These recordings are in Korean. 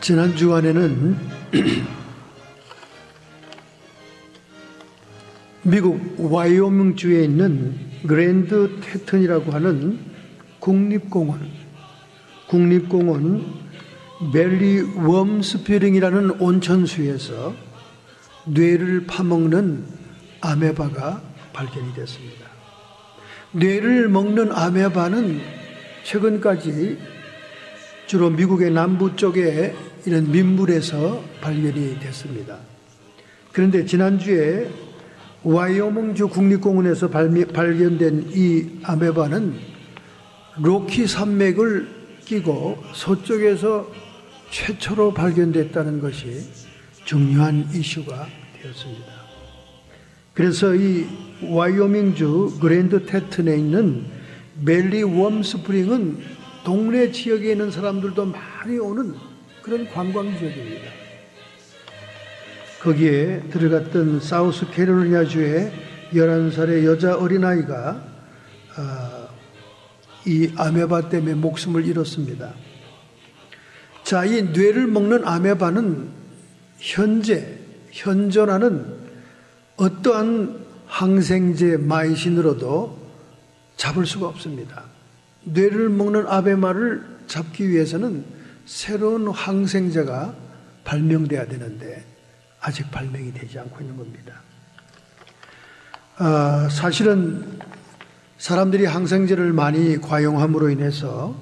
지난 주간에는 미국 와이오밍주에 있는 그랜드 테튼이라고 하는 국립공원 멜리 웜스프링이라는 온천수에서 뇌를 파먹는 아메바가 발견이 됐습니다. 뇌를 먹는 아메바는 최근까지 주로 미국의 남부 쪽에 이런 민물에서 발견이 됐습니다. 그런데 지난주에 와이오밍주 국립공원에서 발견된 이 아메바는 로키 산맥을 끼고 서쪽에서 최초로 발견됐다는 것이 중요한 이슈가 되었습니다. 그래서 이 와이오밍주 그랜드 테튼에 있는 멜리 웜스프링은 동네 지역에 있는 사람들도 많이 오는 그런 관광 지역입니다. 거기에 들어갔던 사우스캐롤라이나주의 11살의 여자 어린아이가 이 아메바 때문에 목숨을 잃었습니다. 자, 이 뇌를 먹는 아메바는 현존하는 어떠한 항생제 마이신으로도 잡을 수가 없습니다. 뇌를 먹는 아메바를 잡기 위해서는 새로운 항생제가 발명돼야 되는데 아직 발명이 되지 않고 있는 겁니다. 사실은 사람들이 항생제를 많이 과용함으로 인해서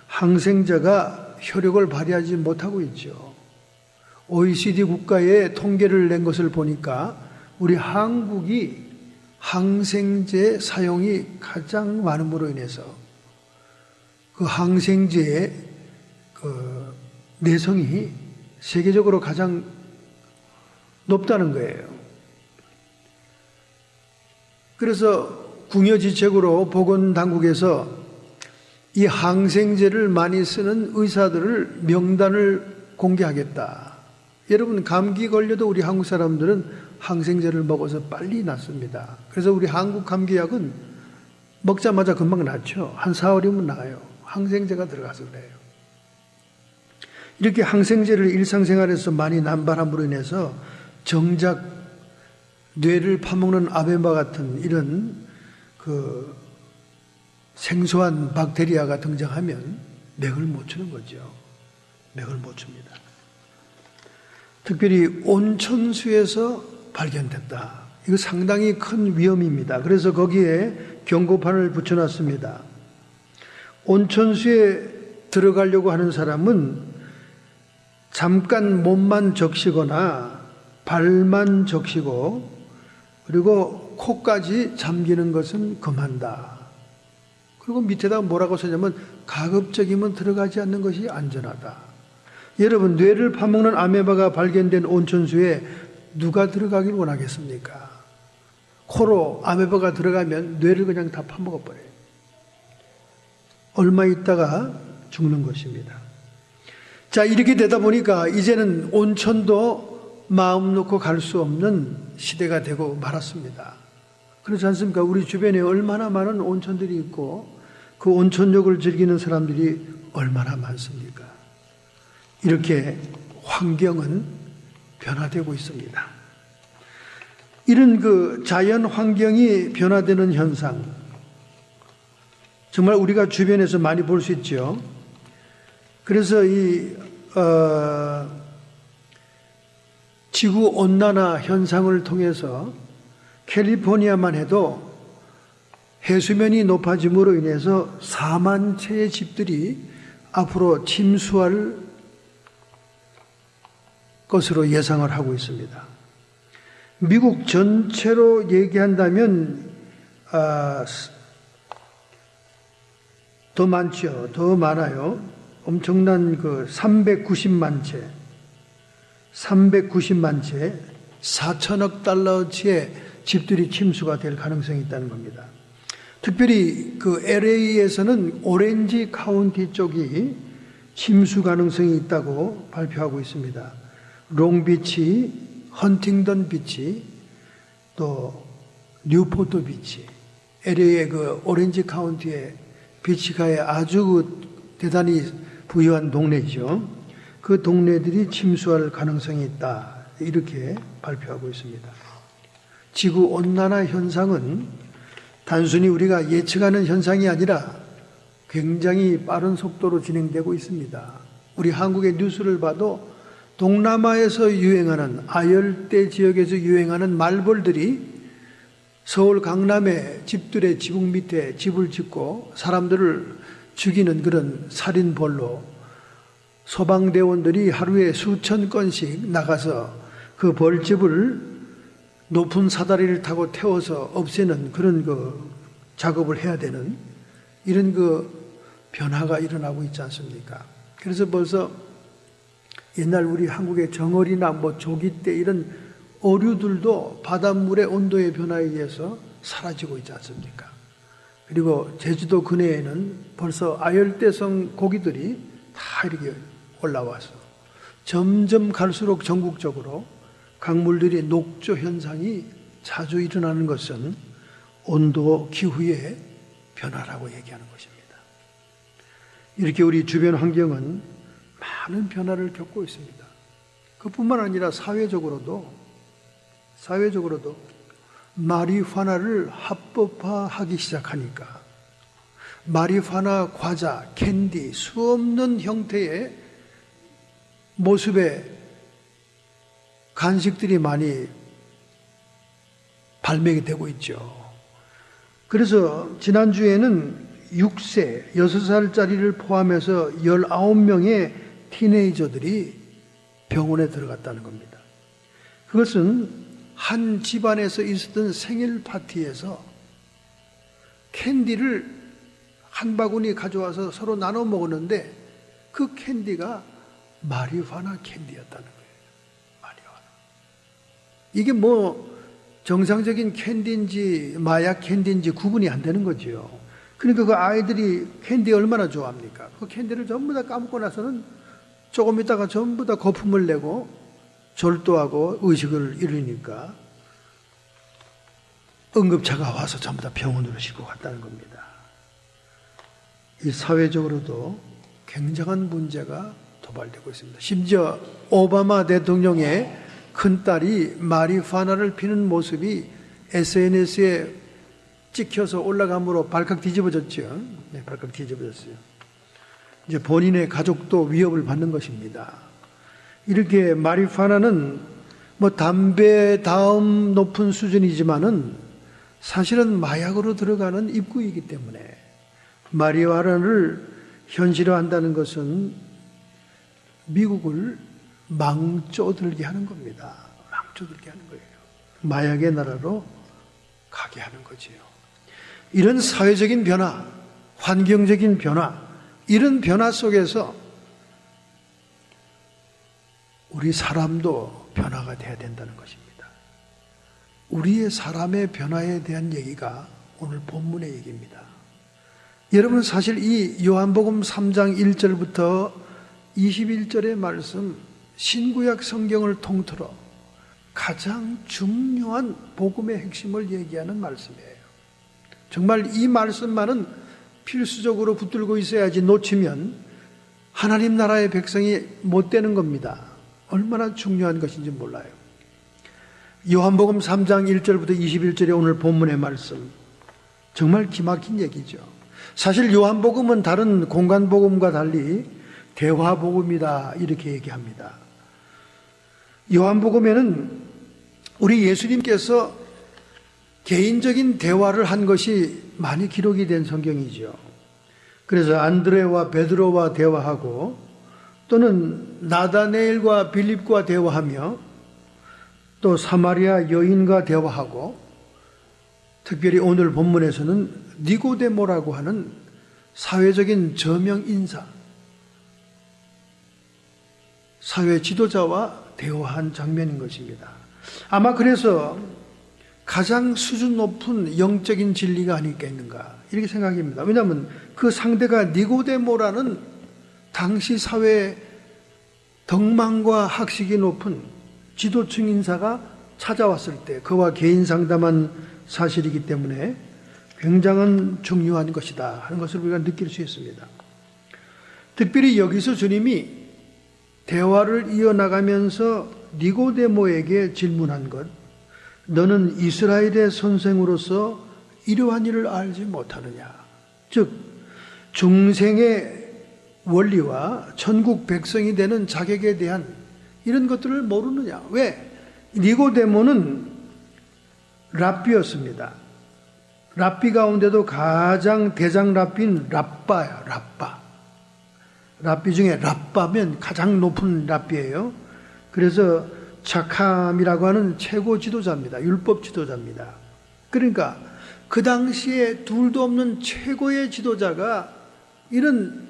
항생제가 효력을 발휘하지 못하고 있죠. OECD 국가의 통계를 낸 것을 보니까 우리 한국이 항생제 사용이 가장 많음으로 인해서 그 항생제의 그 내성이 세계적으로 가장 높다는 거예요. 그래서 궁여지책으로 보건당국에서 이 항생제를 많이 쓰는 의사들을 명단을 공개하겠다. 여러분, 감기 걸려도 우리 한국 사람들은 항생제를 먹어서 빨리 낫습니다. 그래서 우리 한국 감기약은 먹자마자 금방 낫죠. 한 4월이면 나아요. 항생제가 들어가서 그래요. 이렇게 항생제를 일상생활에서 많이 남발함으로 인해서 정작 뇌를 파먹는 아메바 같은 이런 그 생소한 박테리아가 등장하면 맥을 못 추는 거죠. 맥을 못 춥니다. 특별히 온천수에서 발견됐다. 이거 상당히 큰 위험입니다. 그래서 거기에 경고판을 붙여놨습니다. 온천수에 들어가려고 하는 사람은 잠깐 몸만 적시거나 발만 적시고 그리고 코까지 잠기는 것은 금한다. 그리고 밑에다 뭐라고 쓰냐면 가급적이면 들어가지 않는 것이 안전하다. 여러분, 뇌를 파먹는 아메바가 발견된 온천수에 누가 들어가길 원하겠습니까? 코로 아메바가 들어가면 뇌를 그냥 다 파먹어버려요. 얼마 있다가 죽는 것입니다. 자, 이렇게 되다 보니까 이제는 온천도 마음 놓고 갈 수 없는 시대가 되고 말았습니다. 그렇지 않습니까? 우리 주변에 얼마나 많은 온천들이 있고 그 온천욕을 즐기는 사람들이 얼마나 많습니까? 이렇게 환경은 변화되고 있습니다. 이런 그 자연 환경이 변화되는 현상, 정말 우리가 주변에서 많이 볼 수 있죠. 그래서 이 지구온난화 현상을 통해서 캘리포니아만 해도 해수면이 높아짐으로 인해서 4만 채의 집들이 앞으로 침수할 것으로 예상을 하고 있습니다. 미국 전체로 얘기한다면 더 많죠. 더 많아요. 엄청난 그 390만 채, 4천억 달러치의 집들이 침수가 될 가능성이 있다는 겁니다. 특별히 그 LA에서는 오렌지 카운티 쪽이 침수 가능성이 있다고 발표하고 있습니다. 롱비치, 헌팅턴 비치, 또 뉴포트 비치, LA의 그 오렌지 카운티의 비치가에 아주 대단히 부유한 동네죠. 그 동네들이 침수할 가능성이 있다. 이렇게 발표하고 있습니다. 지구온난화 현상은 단순히 우리가 예측하는 현상이 아니라 굉장히 빠른 속도로 진행되고 있습니다. 우리 한국의 뉴스를 봐도 동남아에서 유행하는 아열대 지역에서 유행하는 말벌들이 서울 강남의 집들의 지붕 밑에 집을 짓고 사람들을 죽이는 그런 살인벌로 소방대원들이 하루에 수천 건씩 나가서 그 벌집을 높은 사다리를 타고 태워서 없애는 그런 그 작업을 해야 되는 이런 그 변화가 일어나고 있지 않습니까? 그래서 벌써 옛날 우리 한국의 정어리나 뭐 조기떼 이런 어류들도 바닷물의 온도의 변화에 의해서 사라지고 있지 않습니까? 그리고 제주도 근해에는 벌써 아열대성 고기들이 다 이렇게 올라와서 점점 갈수록 전국적으로 강물들이 녹조 현상이 자주 일어나는 것은 온도, 기후의 변화라고 얘기하는 것입니다. 이렇게 우리 주변 환경은 많은 변화를 겪고 있습니다. 그뿐만 아니라 사회적으로도 마리화나를 합법화하기 시작하니까 마리화나 과자, 캔디, 수없는 형태의 모습의 간식들이 많이 발명이 되고 있죠. 그래서 지난주에는 6세, 6살짜리를 포함해서 19명의 티네이저들이 병원에 들어갔다는 겁니다. 그것은 한 집안에서 있었던 생일 파티에서 캔디를 한 바구니 가져와서 서로 나눠 먹었는데 그 캔디가 마리화나 캔디였다는 거예요. 마리화나. 이게 뭐 정상적인 캔디인지 마약 캔디인지 구분이 안 되는 거죠. 그러니까 그 아이들이 캔디 얼마나 좋아합니까? 그 캔디를 전부 다 까먹고 나서는 조금 있다가 전부 다 거품을 내고 절도하고 의식을 잃으니까 응급차가 와서 전부 다 병원으로 싣고 갔다는 겁니다. 이 사회적으로도 굉장한 문제가 도발되고 있습니다. 심지어 오바마 대통령의 큰딸이 마리화나를 피는 모습이 SNS에 찍혀서 올라감으로 발칵 뒤집어졌죠. 네, 발칵 뒤집어졌어요. 이제 본인의 가족도 위협을 받는 것입니다. 이렇게 마리화나는 뭐 담배 다음 높은 수준이지만은 사실은 마약으로 들어가는 입구이기 때문에 마리화나를 현실화한다는 것은 미국을 망조들게 하는 겁니다. 망조들게 하는 거예요. 마약의 나라로 가게 하는 거지요. 이런 사회적인 변화, 환경적인 변화, 이런 변화 속에서 우리 사람도 변화가 돼야 된다는 것입니다. 우리의 사람의 변화에 대한 얘기가 오늘 본문의 얘기입니다. 여러분 사실 이 요한복음 3장 1절부터 21절의 말씀 신구약 성경을 통틀어 가장 중요한 복음의 핵심을 얘기하는 말씀이에요. 정말 이 말씀만은 필수적으로 붙들고 있어야지 놓치면 하나님 나라의 백성이 못 되는 겁니다. 얼마나 중요한 것인지 몰라요. 요한복음 3장 1절부터 21절의 오늘 본문의 말씀 정말 기막힌 얘기죠. 사실 요한복음은 다른 공간복음과 달리 대화복음이다 이렇게 얘기합니다. 요한복음에는 우리 예수님께서 개인적인 대화를 한 것이 많이 기록이 된 성경이죠. 그래서 안드레와 베드로와 대화하고 또는 나다네엘과 빌립과 대화하며 또 사마리아 여인과 대화하고 특별히 오늘 본문에서는 니고데모라고 하는 사회적인 저명 인사, 사회 지도자와 대화한 장면인 것입니다. 아마 그래서 가장 수준 높은 영적인 진리가 아닐까 이렇게 생각합니다. 왜냐하면 그 상대가 니고데모라는 당시 사회의 덕망과 학식이 높은 지도층 인사가 찾아왔을 때 그와 개인 상담한 사실이기 때문에 굉장한 중요한 것이다 하는 것을 우리가 느낄 수 있습니다. 특별히 여기서 주님이 대화를 이어나가면서 니고데모에게 질문한 것, 너는 이스라엘의 선생으로서 이러한 일을 알지 못하느냐? 즉 중생의 원리와 천국 백성이 되는 자격에 대한 이런 것들을 모르느냐? 왜? 니고데모는 랍비였습니다. 랍비 가운데도 가장 대장 랍비는 랍바야, 랍바. 랍비 중에 랍바면 가장 높은 랍비예요. 그래서 차캄이라고 하는 최고 지도자입니다. 율법 지도자입니다. 그러니까 그 당시에 둘도 없는 최고의 지도자가 이런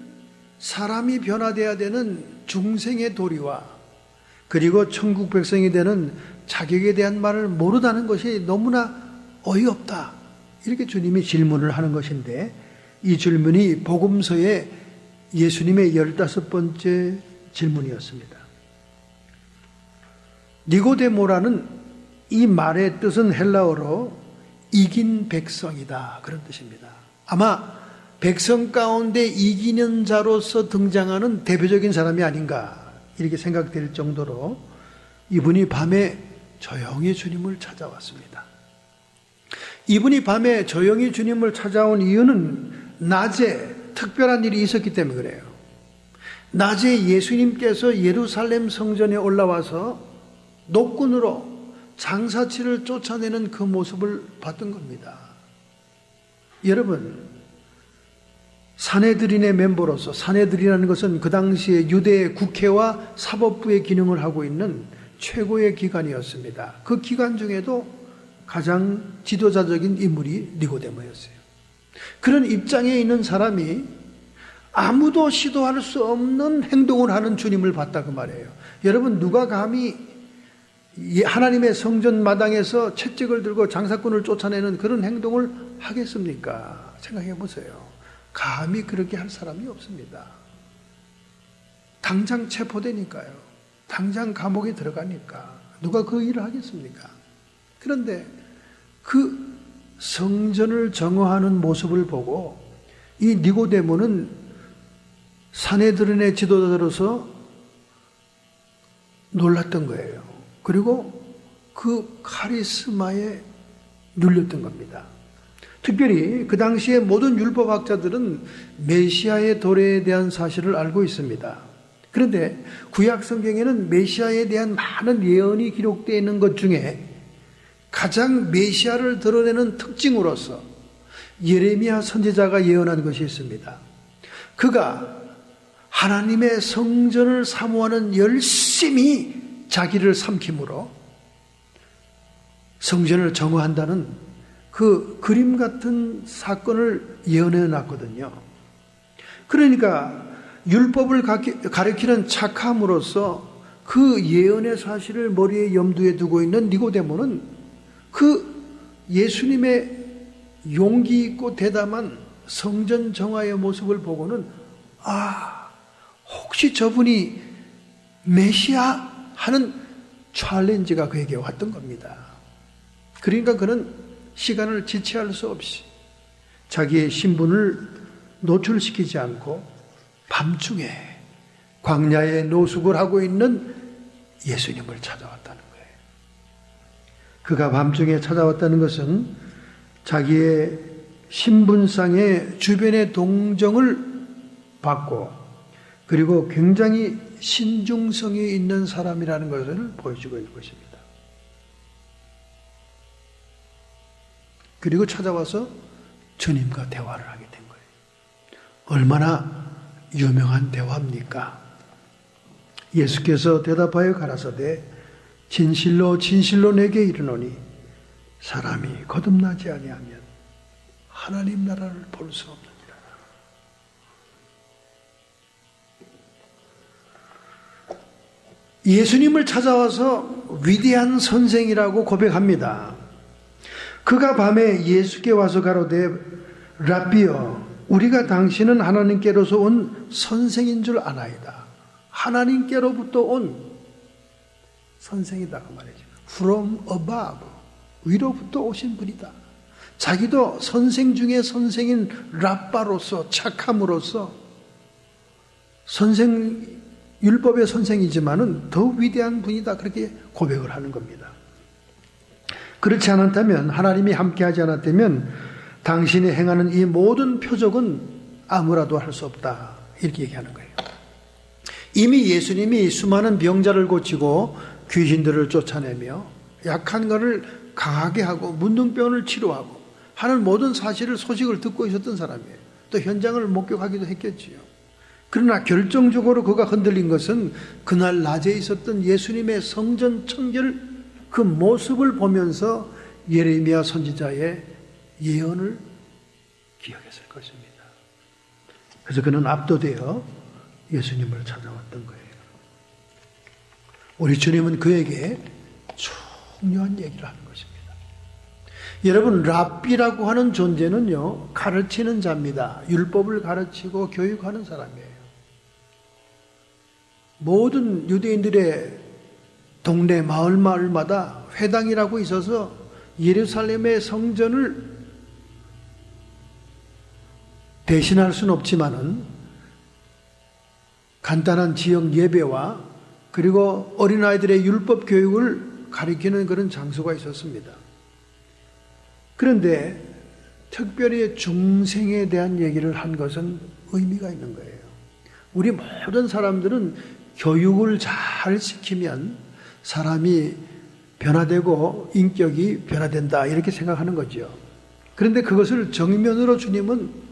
사람이 변화돼야 되는 중생의 도리와 그리고 천국 백성이 되는 자격에 대한 말을 모르다는 것이 너무나 어이없다. 이렇게 주님이 질문을 하는 것인데, 이 질문이 복음서의 예수님의 15번째 질문이었습니다. 니고데모라는 이 말의 뜻은 헬라어로 이긴 백성이다, 그런 뜻입니다. 아마 백성 가운데 이기는 자로서 등장하는 대표적인 사람이 아닌가 이렇게 생각될 정도로 이분이 밤에 조용히 주님을 찾아왔습니다. 이분이 밤에 조용히 주님을 찾아온 이유는 낮에 특별한 일이 있었기 때문에 그래요. 낮에 예수님께서 예루살렘 성전에 올라와서 노끈으로 장사치를 쫓아내는 그 모습을 봤던 겁니다. 여러분, 사내들인의 멤버로서, 사내들이라는 것은 그 당시에 유대의 국회와 사법부의 기능을 하고 있는 최고의 기관이었습니다. 그 기관 중에도 가장 지도자적인 인물이 니고데모였어요. 그런 입장에 있는 사람이 아무도 시도할 수 없는 행동을 하는 주님을 봤다 그 말이에요. 여러분, 누가 감히 하나님의 성전 마당에서 채찍을 들고 장사꾼을 쫓아내는 그런 행동을 하겠습니까? 생각해 보세요. 감히 그렇게 할 사람이 없습니다. 당장 체포되니까요. 당장 감옥에 들어가니까 누가 그 일을 하겠습니까? 그런데 그 성전을 정화하는 모습을 보고 이 니고데모는 사내들인의 지도자로서 놀랐던 거예요. 그리고 그 카리스마에 눌렸던 겁니다. 특별히 그 당시에 모든 율법학자들은 메시아의 도래에 대한 사실을 알고 있습니다. 그런데 구약 성경에는 메시아에 대한 많은 예언이 기록되어 있는 것 중에 가장 메시아를 드러내는 특징으로서 예레미야 선지자가 예언한 것이 있습니다. 그가 하나님의 성전을 사모하는 열심히 자기를 삼킴으로 성전을 정화한다는 그 그림 같은 사건을 예언해 놨거든요. 그러니까 율법을 가리키는 착함으로써 그 예언의 사실을 머리에 염두에 두고 있는 니고데모는 그 예수님의 용기 있고 대담한 성전 정화의 모습을 보고는 혹시 저분이 메시아 하는 챌린지가 그에게 왔던 겁니다. 그러니까 그는 시간을 지체할 수 없이 자기의 신분을 노출시키지 않고 밤중에 광야에 노숙을 하고 있는 예수님을 찾아왔다는 거예요. 그가 밤중에 찾아왔다는 것은 자기의 신분상의 주변의 동정을 받고 그리고 굉장히 신중성이 있는 사람이라는 것을 보여주고 있는 것입니다. 그리고 찾아와서 주님과 대화를 하게 된 거예요. 얼마나 유명한 대화입니까? 예수께서 대답하여 가라사대 진실로 진실로 내게 이르노니 사람이 거듭나지 아니하면 하나님 나라를 볼 수 없느니라. 예수님을 찾아와서 위대한 선생이라고 고백합니다. 그가 밤에 예수께 와서 가로되 랍비여 우리가 당신은 하나님께로서 온 선생인 줄 아나이다. 하나님께로부터 온 선생이다 그 말이죠. From above, 위로부터 오신 분이다. 자기도 선생 중에 선생인 랍바로서 착함으로써 선생 율법의 선생이지만은 더 위대한 분이다. 그렇게 고백을 하는 겁니다. 그렇지 않았다면, 하나님이 함께하지 않았다면 당신이 행하는 이 모든 표적은 아무라도 할 수 없다. 이렇게 얘기하는 거예요. 이미 예수님이 수많은 병자를 고치고 귀신들을 쫓아내며 약한 것을 강하게 하고 문둥병을 치료하고 하는 모든 소식을 듣고 있었던 사람이에요. 또 현장을 목격하기도 했겠지요. 그러나 결정적으로 그가 흔들린 것은 그날 낮에 있었던 예수님의 성전 청결 그 모습을 보면서 예레미야 선지자의 예언을 기억했을 것입니다. 그래서 그는 압도되어 예수님을 찾아왔던 거예요. 우리 주님은 그에게 중요한 얘기를 하는 것입니다. 여러분, 랍비라고 하는 존재는요, 가르치는 자입니다. 율법을 가르치고 교육하는 사람이에요. 모든 유대인들의 동네 마을마다 회당이라고 있어서 예루살렘의 성전을 대신할 수는 없지만은 간단한 지역 예배와 그리고 어린아이들의 율법 교육을 가리키는 그런 장소가 있었습니다. 그런데 특별히 중생에 대한 얘기를 한 것은 의미가 있는 거예요. 우리 모든 사람들은 교육을 잘 시키면 사람이 변화되고 인격이 변화된다 이렇게 생각하는 거죠. 그런데 그것을 정면으로 주님은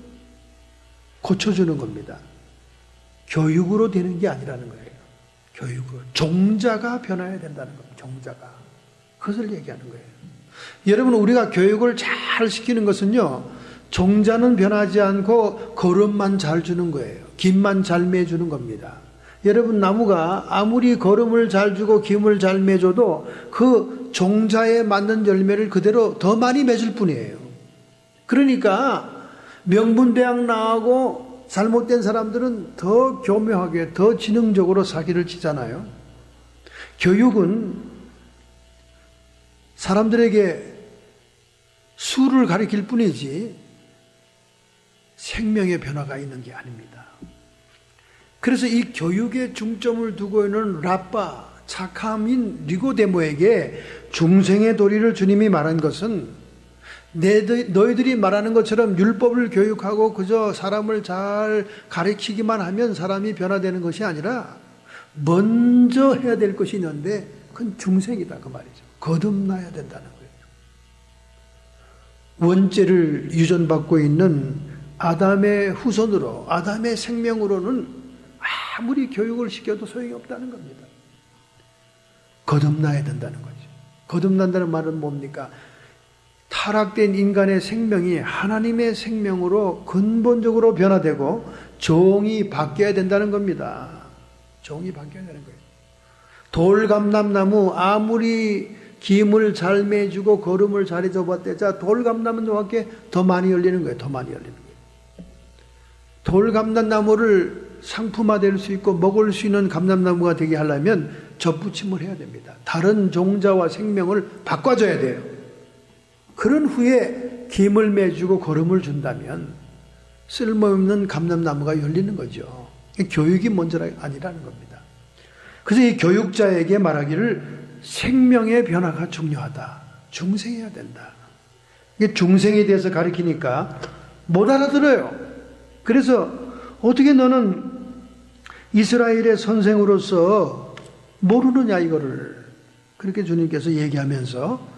고쳐주는 겁니다. 교육으로 되는 게 아니라는 거예요. 교육으로. 종자가 변화해야 된다는 겁니다. 종자가. 그것을 얘기하는 거예요. 여러분, 우리가 교육을 잘 시키는 것은요, 종자는 변하지 않고 거름만 잘 주는 거예요. 김만 잘 매주는 겁니다. 여러분, 나무가 아무리 거름을 잘 주고 김을 잘 매줘도 그 종자에 맞는 열매를 그대로 더 많이 맺을 뿐이에요. 그러니까 명문대학 나오고 잘못된 사람들은 더 교묘하게 더 지능적으로 사기를 치잖아요. 교육은 사람들에게 수를 가리킬 뿐이지 생명의 변화가 있는 게 아닙니다. 그래서 이 교육에 중점을 두고 있는 랍바, 착함인 니고데모에게 중생의 도리를 주님이 말한 것은 너희들이 말하는 것처럼 율법을 교육하고 그저 사람을 잘 가르치기만 하면 사람이 변화되는 것이 아니라 먼저 해야 될 것이 있는데 그건 중생이다 그 말이죠. 거듭나야 된다는 거예요. 원죄를 유전받고 있는 아담의 후손으로, 아담의 생명으로는 아무리 교육을 시켜도 소용이 없다는 겁니다. 거듭나야 된다는 거죠. 거듭난다는 말은 뭡니까? 타락된 인간의 생명이 하나님의 생명으로 근본적으로 변화되고 종이 바뀌어야 된다는 겁니다. 종이 바뀌어야 되는 거예요. 돌감람나무 아무리 김을 잘 매주고 거름을 잘 해줘봤대자 돌감람나무밖에 더 많이 열리는 거예요. 더 많이 열리는 거예요. 돌감람나무를 상품화될 수 있고 먹을 수 있는 감람나무가 되게 하려면 접붙임을 해야 됩니다. 다른 종자와 생명을 바꿔줘야 돼요. 그런 후에 김을 매주고 거름을 준다면 쓸모없는 감람나무가 열리는 거죠. 교육이 먼저가 아니라는 겁니다. 그래서 이 교육자에게 말하기를 생명의 변화가 중요하다. 중생해야 된다. 이게 중생에 대해서 가르치니까 못 알아들어요. 그래서 어떻게 너는 이스라엘의 선생으로서 모르느냐 이거를. 그렇게 주님께서 얘기하면서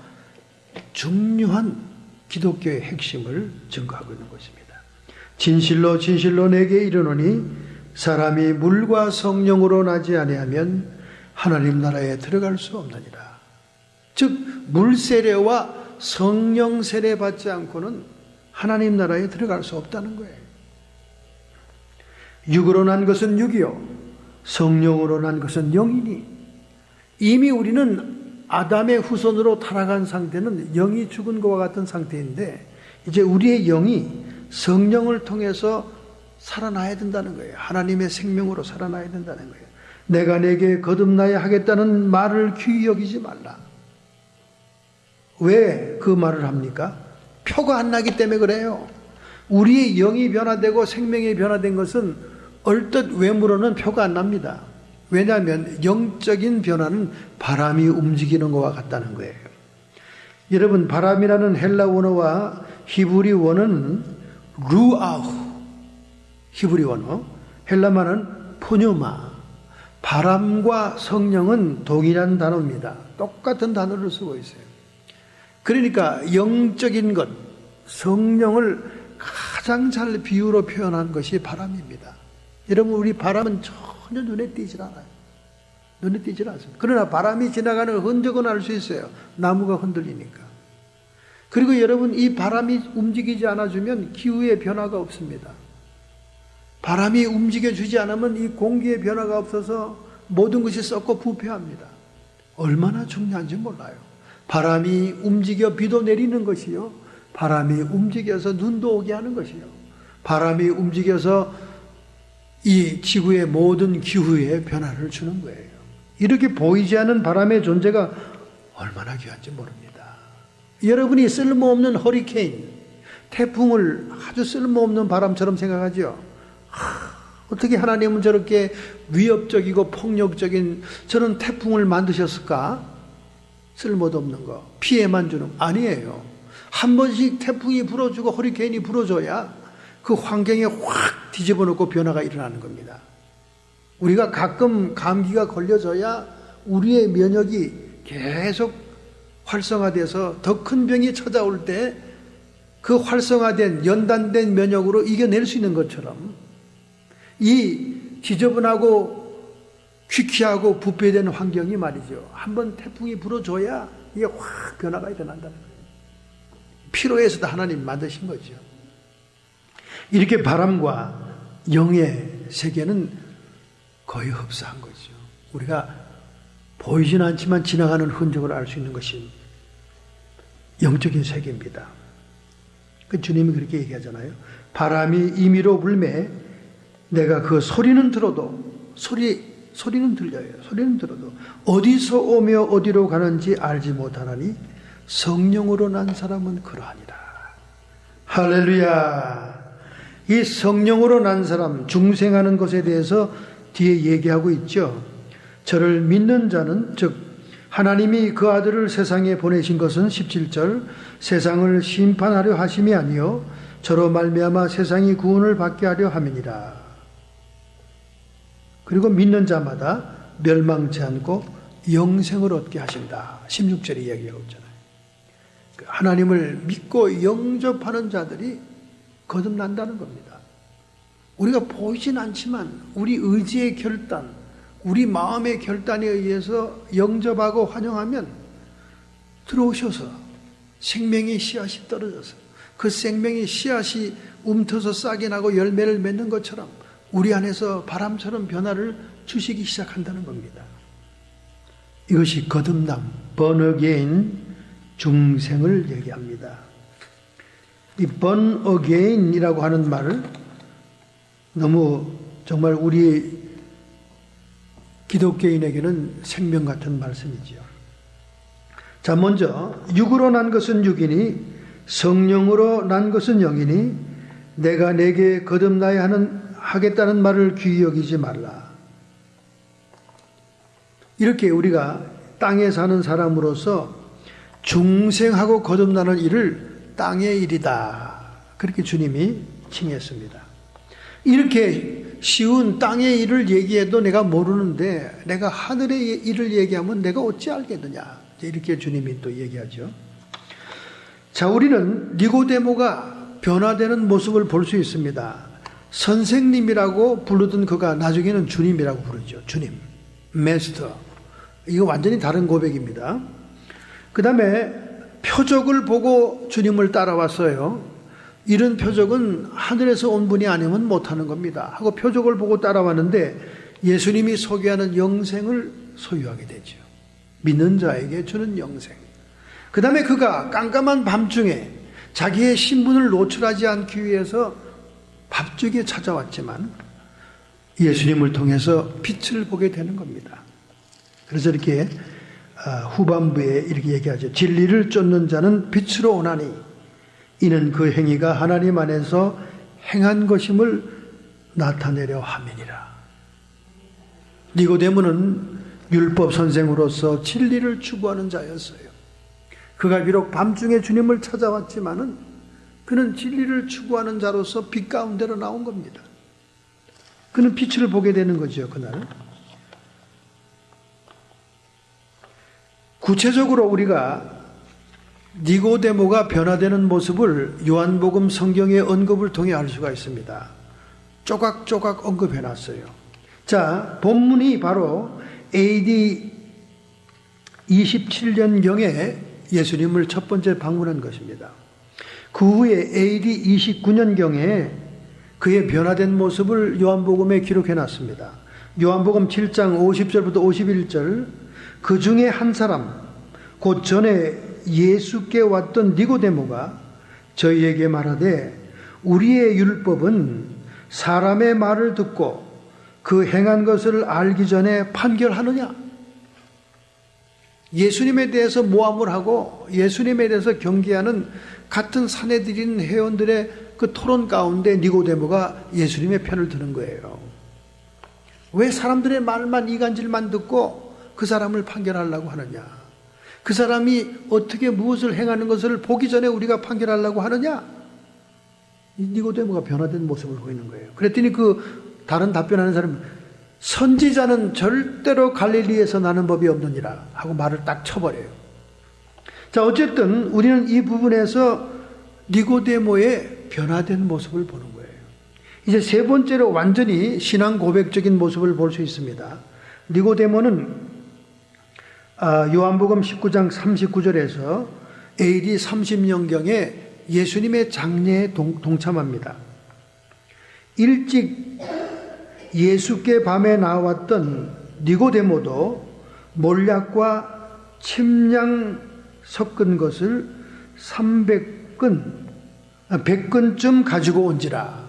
중요한 기독교의 핵심을 증거하고 있는 것입니다. 진실로 진실로 내게 이르노니 사람이 물과 성령으로 나지 아니하면 하나님 나라에 들어갈 수 없느니라. 즉 물 세례와 성령 세례 받지 않고는 하나님 나라에 들어갈 수 없다는 거예요. 육으로 난 것은 육이요 성령으로 난 것은 영이니. 이미 우리는 아담의 후손으로 타락한 상태는 영이 죽은 것과 같은 상태인데 이제 우리의 영이 성령을 통해서 살아나야 된다는 거예요. 하나님의 생명으로 살아나야 된다는 거예요. 내가 내게 거듭나야 하겠다는 말을 귀히 여기지 말라. 왜 그 말을 합니까? 표가 안 나기 때문에 그래요. 우리의 영이 변화되고 생명이 변화된 것은 얼뜻 외모로는 표가 안 납니다. 왜냐하면 영적인 변화는 바람이 움직이는 것과 같다는 거예요. 여러분, 바람이라는 헬라 원어와 히브리 원어는 루아후, 히브리 원어, 헬라말은 포뇨마, 바람과 성령은 동일한 단어입니다. 똑같은 단어를 쓰고 있어요. 그러니까 영적인 것, 성령을 가장 잘 비유로 표현한 것이 바람입니다. 여러분, 우리 바람은 전혀 눈에 띄질 않아요. 눈에 띄질 않습니다. 그러나 바람이 지나가는 흔적은 알 수 있어요. 나무가 흔들리니까. 그리고 여러분, 이 바람이 움직이지 않아주면 기후의 변화가 없습니다. 바람이 움직여주지 않으면 이 공기의 변화가 없어서 모든 것이 썩고 부패합니다. 얼마나 중요한지 몰라요. 바람이 움직여 비도 내리는 것이요, 바람이 움직여서 눈도 오게 하는 것이요, 바람이 움직여서 이 지구의 모든 기후에 변화를 주는 거예요. 이렇게 보이지 않는 바람의 존재가 얼마나 귀한지 모릅니다. 여러분이 쓸모없는 허리케인, 태풍을 아주 쓸모없는 바람처럼 생각하죠. 어떻게 하나님은 저렇게 위협적이고 폭력적인 저런 태풍을 만드셨을까? 쓸모도 없는 거, 피해만 주는 거. 아니에요. 한 번씩 태풍이 불어주고 허리케인이 불어줘야 그 환경에 확 뒤집어 놓고 변화가 일어나는 겁니다. 우리가 가끔 감기가 걸려져야 우리의 면역이 계속 활성화돼서 더 큰 병이 찾아올 때 그 활성화된 연단된 면역으로 이겨낼 수 있는 것처럼 이 지저분하고 귀퀴하고 부패된 환경이 말이죠, 한번 태풍이 불어줘야 이게 확 변화가 일어난다는 거예요. 피로에서도 하나님 만드신 거죠. 이렇게 바람과 영의 세계는 거의 흡사한 거죠. 우리가 보이지는 않지만 지나가는 흔적을 알 수 있는 것이 영적인 세계입니다. 그 주님이 그렇게 얘기하잖아요. 바람이 임의로 불매 내가 그 소리는 들어도, 소리는 들려요. 소리는 들어도 어디서 오며 어디로 가는지 알지 못하나니 성령으로 난 사람은 그러하니라. 할렐루야. 이 성령으로 난 사람, 중생하는 것에 대해서 뒤에 얘기하고 있죠. 저를 믿는 자는, 즉 하나님이 그 아들을 세상에 보내신 것은 17절 세상을 심판하려 하심이 아니요 저로 말미암아 세상이 구원을 받게 하려 함이니라. 그리고 믿는 자마다 멸망치 않고 영생을 얻게 하신다. 16절에 이야기하고 있잖아요. 하나님을 믿고 영접하는 자들이 거듭난다는 겁니다. 우리가 보이진 않지만 우리 의지의 결단, 우리 마음의 결단에 의해서 영접하고 환영하면 들어오셔서 생명의 씨앗이 떨어져서 그 생명의 씨앗이 움터서 싹이 나고 열매를 맺는 것처럼 우리 안에서 바람처럼 변화를 주시기 시작한다는 겁니다. 이것이 거듭남, born again, 중생을 얘기합니다. 이 born again이라고 하는 말을 너무 정말 우리 기독교인에게는 생명 같은 말씀이지요. 자, 먼저 육으로 난 것은 육이니 성령으로 난 것은 영이니 내가 내게 거듭나야 하겠다는 말을 귀히 여기지 말라. 이렇게 우리가 땅에 사는 사람으로서 중생하고 거듭나는 일을 땅의 일이다, 그렇게 주님이 칭했습니다. 이렇게 쉬운 땅의 일을 얘기해도 내가 모르는데 내가 하늘의 일을 얘기하면 내가 어찌 알겠느냐, 이렇게 주님이 또 얘기하죠. 자, 우리는 니고데모가 변화되는 모습을 볼 수 있습니다. 선생님이라고 부르던 그가 나중에는 주님이라고 부르죠. 주님, 메스터. 이거 완전히 다른 고백입니다. 그 다음에 표적을 보고 주님을 따라왔어요. 이런 표적은 하늘에서 온 분이 아니면 못하는 겁니다 하고 표적을 보고 따라왔는데 예수님이 소개하는 영생을 소유하게 되죠. 믿는 자에게 주는 영생. 그 다음에 그가 깜깜한 밤중에 자기의 신분을 노출하지 않기 위해서 밥죽에 찾아왔지만 예수님을 통해서 빛을 보게 되는 겁니다. 그래서 이렇게 후반부에 이렇게 얘기하죠. 진리를 쫓는 자는 빛으로 오나니 이는 그 행위가 하나님 안에서 행한 것임을 나타내려 함이니라. 니고데모는 율법 선생으로서 진리를 추구하는 자였어요. 그가 비록 밤중에 주님을 찾아왔지만은 그는 진리를 추구하는 자로서 빛 가운데로 나온 겁니다. 그는 빛을 보게 되는 거죠, 그날은. 구체적으로 우리가 니고데모가 변화되는 모습을 요한복음 성경의 언급을 통해 알 수가 있습니다. 조각조각 언급해 놨어요. 자, 본문이 바로 AD 27년경에 예수님을 첫 번째 방문한 것입니다. 그 후에 AD 29년경에 그의 변화된 모습을 요한복음에 기록해 놨습니다. 요한복음 7장 50절부터 51절, 그 중에 한 사람, 곧 전에 예수께 왔던 니고데모가 저희에게 말하되 우리의 율법은 사람의 말을 듣고 그 행한 것을 알기 전에 판결하느냐? 예수님에 대해서 모함을 하고 예수님에 대해서 경계하는 같은 사내들인 회원들의 그 토론 가운데 니고데모가 예수님의 편을 드는 거예요. 왜 사람들의 말만 이간질만 듣고 그 사람을 판결하려고 하느냐? 그 사람이 어떻게 무엇을 행하는 것을 보기 전에 우리가 판결하려고 하느냐? 니고데모가 변화된 모습을 보이는 거예요. 그랬더니 그 다른 답변하는 사람은 선지자는 절대로 갈릴리에서 나는 법이 없느니라 하고 말을 딱 쳐버려요. 자, 어쨌든 우리는 이 부분에서 니고데모의 변화된 모습을 보는 거예요. 이제 세 번째로 완전히 신앙 고백적인 모습을 볼 수 있습니다. 니고데모는 요한복음 19장 39절에서 AD 30년경에 예수님의 장례에 동참합니다. 일찍 예수께 밤에 나왔던 니고데모도 몰약과 침량 섞은 것을 100근쯤 가지고 온지라.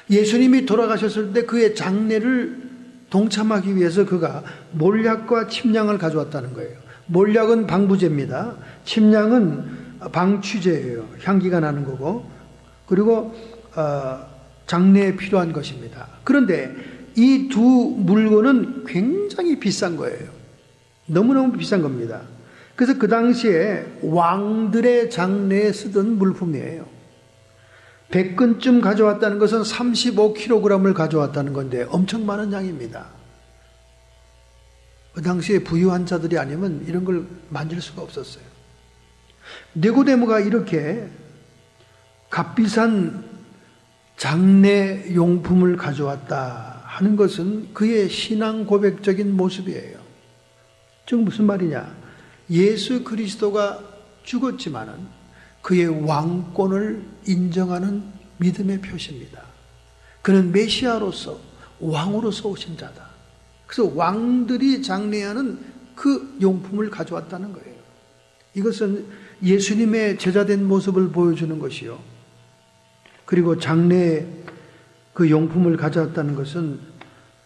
예수님이 돌아가셨을 때 그의 장례를 동참하기 위해서 그가 몰약과 침량을 가져왔다는 거예요. 몰약은 방부제입니다. 침량은 방취제예요. 향기가 나는 거고. 그리고 장례에 필요한 것입니다. 그런데 이 두 물건은 굉장히 비싼 거예요. 너무너무 비싼 겁니다. 그래서 그 당시에 왕들의 장례에 쓰던 물품이에요. 100근쯤 가져왔다는 것은 35kg을 가져왔다는 건데 엄청 많은 양입니다. 그 당시에 부유한 자들이 아니면 이런 걸 만질 수가 없었어요. 니고데모가 이렇게 값비싼 장례 용품을 가져왔다 하는 것은 그의 신앙 고백적인 모습이에요. 즉 무슨 말이냐? 예수 그리스도가 죽었지만은 그의 왕권을 인정하는 믿음의 표시입니다. 그는 메시아로서 왕으로서 오신 자다. 그래서 왕들이 장례하는 그 용품을 가져왔다는 거예요. 이것은 예수님의 제자된 모습을 보여주는 것이요. 그리고 장례에 그 용품을 가져왔다는 것은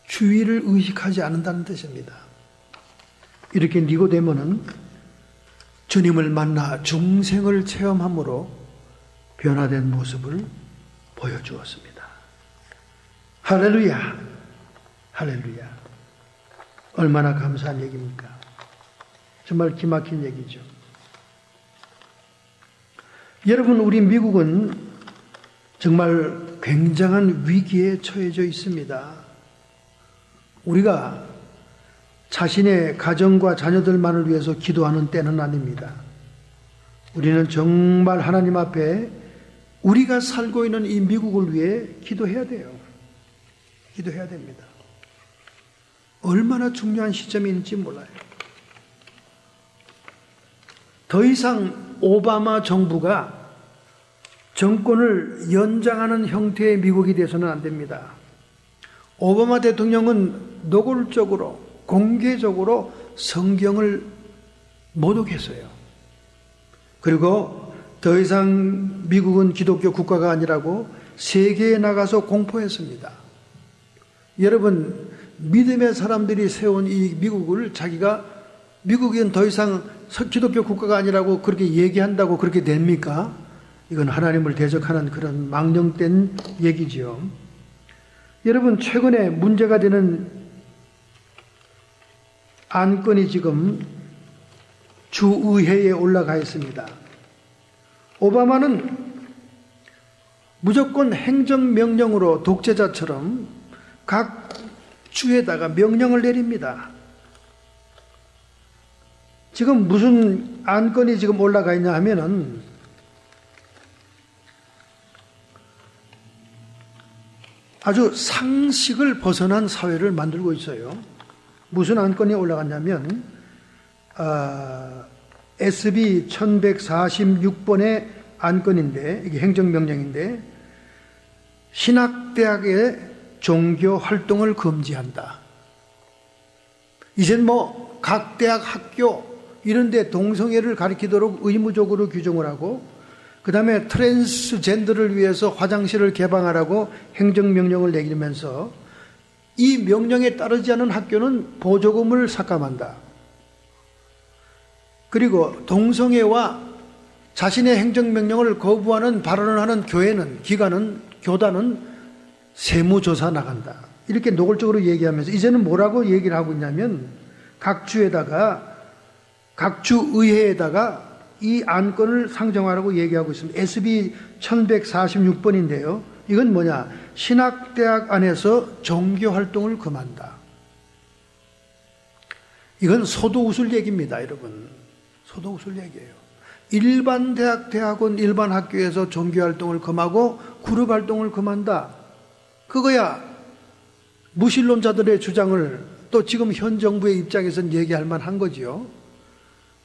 주의를 의식하지 않는다는 뜻입니다. 이렇게 니고데모는 주님을 만나 중생을 체험함으로 변화된 모습을 보여주었습니다. 할렐루야! 할렐루야! 얼마나 감사한 얘기입니까? 정말 기막힌 얘기죠. 여러분, 우리 미국은 정말 굉장한 위기에 처해져 있습니다. 우리가 자신의 가정과 자녀들만을 위해서 기도하는 때는 아닙니다. 우리는 정말 하나님 앞에 우리가 살고 있는 이 미국을 위해 기도해야 돼요. 기도해야 됩니다. 얼마나 중요한 시점인지 몰라요. 더 이상 오바마 정부가 정권을 연장하는 형태의 미국이 돼서는 안 됩니다. 오바마 대통령은 노골적으로 공개적으로 성경을 모독했어요. 그리고 더 이상 미국은 기독교 국가가 아니라고 세계에 나가서 공포했습니다. 여러분, 믿음의 사람들이 세운 이 미국을 자기가 미국은 더 이상 기독교 국가가 아니라고 그렇게 얘기한다고 그렇게 됩니까? 이건 하나님을 대적하는 그런 망령된 얘기지요. 여러분, 최근에 문제가 되는 안건이 지금 주의회에 올라가 있습니다. 오바마는 무조건 행정명령으로 독재자처럼 각 주에다가 명령을 내립니다. 지금 무슨 안건이 지금 올라가 있냐 하면은 아주 상식을 벗어난 사회를 만들고 있어요. 무슨 안건이 올라갔냐면 SB 1146번의 안건인데, 이게 행정명령인데, 신학대학의 종교 활동을 금지한다. 이젠 뭐 각 대학 학교 이런 데 동성애를 가리키도록 의무적으로 규정을 하고, 그 다음에 트랜스젠더를 위해서 화장실을 개방하라고 행정명령을 내리면서 이 명령에 따르지 않은 학교는 보조금을 삭감한다. 그리고 동성애와 자신의 행정명령을 거부하는 발언을 하는 교회는, 기관은, 교단은 세무조사 나간다. 이렇게 노골적으로 얘기하면서 이제는 뭐라고 얘기를 하고 있냐면 각 주에다가, 각 주의회에다가 이 안건을 상정하라고 얘기하고 있습니다. SB 1146번인데요. 이건 뭐냐? 신학대학 안에서 종교활동을 금한다. 이건 소도우술 얘기입니다, 여러분. 소도우술 얘기예요. 일반 대학, 대학원, 일반 학교에서 종교활동을 금하고 그룹활동을 금한다. 그거야 무신론자들의 주장을 또 지금 현 정부의 입장에서는 얘기할 만한 거지요.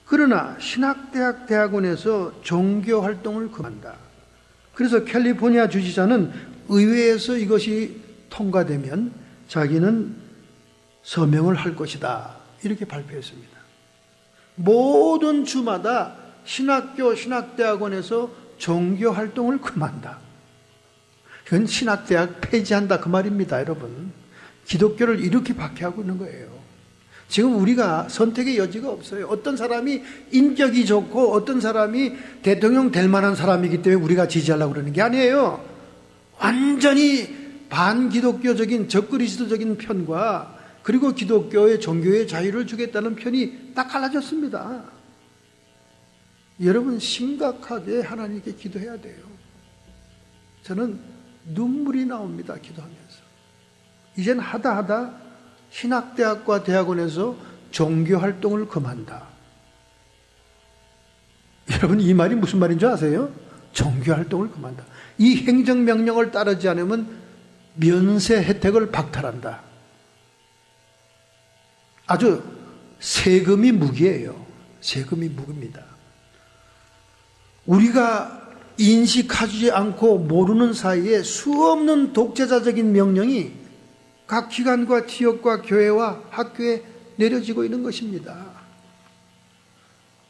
그러나 신학대학, 대학원에서 종교활동을 금한다. 그래서 캘리포니아 주지사는 의회에서 이것이 통과되면 자기는 서명을 할 것이다. 이렇게 발표했습니다. 모든 주마다 신학교, 신학대학원에서 종교활동을 금한다. 이건 신학대학 폐지한다 그 말입니다, 여러분. 기독교를 이렇게 박해하고 있는 거예요. 지금 우리가 선택의 여지가 없어요. 어떤 사람이 인격이 좋고 어떤 사람이 대통령 될 만한 사람이기 때문에 우리가 지지하려고 그러는 게 아니에요. 완전히 반기독교적인 적그리스도적인 편과 그리고 기독교의 종교의 자유를 주겠다는 편이 딱 갈라졌습니다. 여러분 심각하게 하나님께 기도해야 돼요. 저는 눈물이 나옵니다, 기도하면서. 이젠 하다 신학대학과 대학원에서 종교활동을 금한다. 여러분 이 말이 무슨 말인 줄 아세요? 종교활동을 금한다. 이 행정명령을 따르지 않으면 면세 혜택을 박탈한다. 아주 세금이 무기예요. 세금이 무기입니다. 우리가 인식하지 않고 모르는 사이에 수없는 독재자적인 명령이 각 기관과 지역과 교회와 학교에 내려지고 있는 것입니다.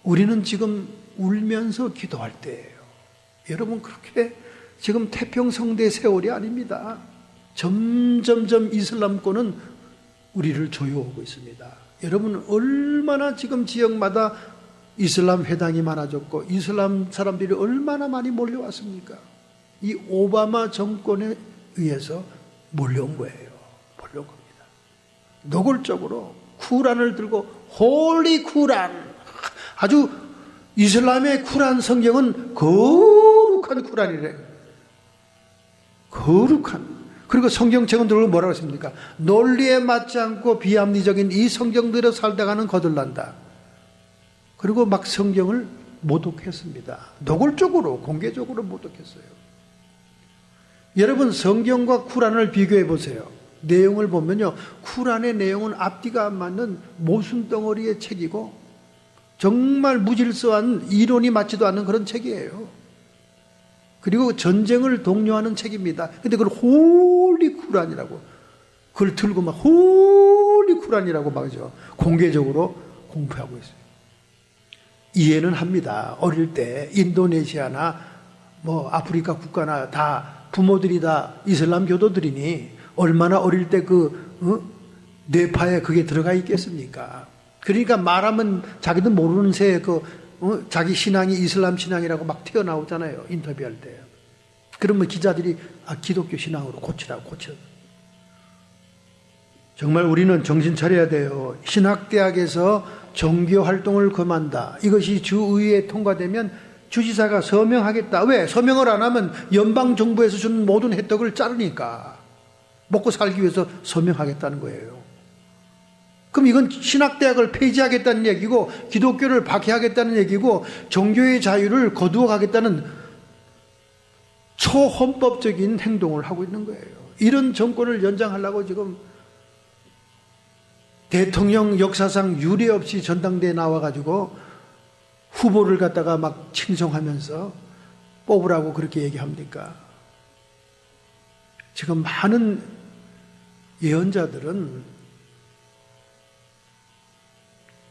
우리는 지금 울면서 기도할 때예요. 여러분 그렇게 지금 태평성대 세월이 아닙니다. 점점점 이슬람권은 우리를 조여오고 있습니다. 여러분 얼마나 지금 지역마다 이슬람 회당이 많아졌고 이슬람 사람들이 얼마나 많이 몰려왔습니까? 이 오바마 정권에 의해서 몰려온 거예요. 몰려온 겁니다. 노골적으로 쿠란을 들고 홀리 쿠란, 아주 이슬람의 쿠란 성경은 거룩한 쿠란이래요. 거룩한. 그리고 성경책은 들고 뭐라고 했습니까? 논리에 맞지 않고 비합리적인 이 성경대로 살다가는 거들난다. 그리고 막 성경을 모독했습니다. 노골적으로 공개적으로 모독했어요. 여러분 성경과 쿠란을 비교해 보세요. 내용을 보면요, 쿠란의 내용은 앞뒤가 안 맞는 모순덩어리의 책이고 정말 무질서한 이론이 맞지도 않는 그런 책이에요. 그리고 전쟁을 독려하는 책입니다. 근데 그걸 홀리 쿠란이라고, 그걸 들고 막 홀리 쿠란이라고 막죠. 공개적으로 공표하고 있어요. 이해는 합니다. 어릴 때 인도네시아나 뭐 아프리카 국가나 다 부모들이 다 이슬람 교도들이니 얼마나 어릴 때 뇌파에 그게 들어가 있겠습니까? 그러니까 말하면 자기도 모르는 새에 자기 신앙이 이슬람 신앙이라고 막 튀어나오잖아요. 인터뷰할 때. 그러면 기자들이 기독교 신앙으로 고치라고 고쳐. 정말 우리는 정신 차려야 돼요. 신학대학에서 종교 활동을 금한다. 이것이 주의회에 통과되면 주지사가 서명하겠다. 왜? 서명을 안 하면 연방정부에서 주는 모든 혜택을 자르니까. 먹고 살기 위해서 서명하겠다는 거예요. 그럼 이건 신학대학을 폐지하겠다는 얘기고, 기독교를 박해하겠다는 얘기고, 종교의 자유를 거두어 가겠다는 초헌법적인 행동을 하고 있는 거예요. 이런 정권을 연장하려고 지금 대통령 역사상 유례 없이 전당대에 나와가지고 후보를 갖다가 막 칭송하면서 뽑으라고 그렇게 얘기합니까? 지금 많은 예언자들은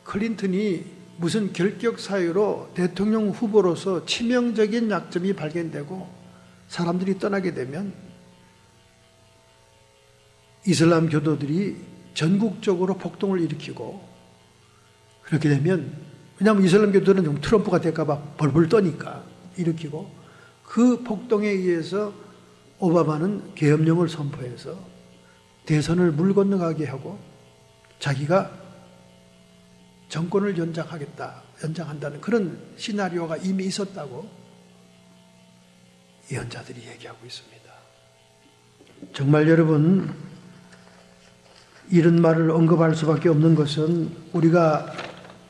클린턴이 무슨 결격 사유로 대통령 후보로서 치명적인 약점이 발견되고 사람들이 떠나게 되면 이슬람 교도들이 전국적으로 폭동을 일으키고, 그렇게 되면, 왜냐하면 이슬람 교도들은 좀 트럼프가 될까봐 벌벌 떠니까 일으키고, 그 폭동에 의해서 오바마는 계엄령을 선포해서 대선을 물 건너가게 하고 자기가 정권을 연장한다는 그런 시나리오가 이미 있었다고 예언자들이 얘기하고 있습니다. 정말 여러분, 이런 말을 언급할 수밖에 없는 것은 우리가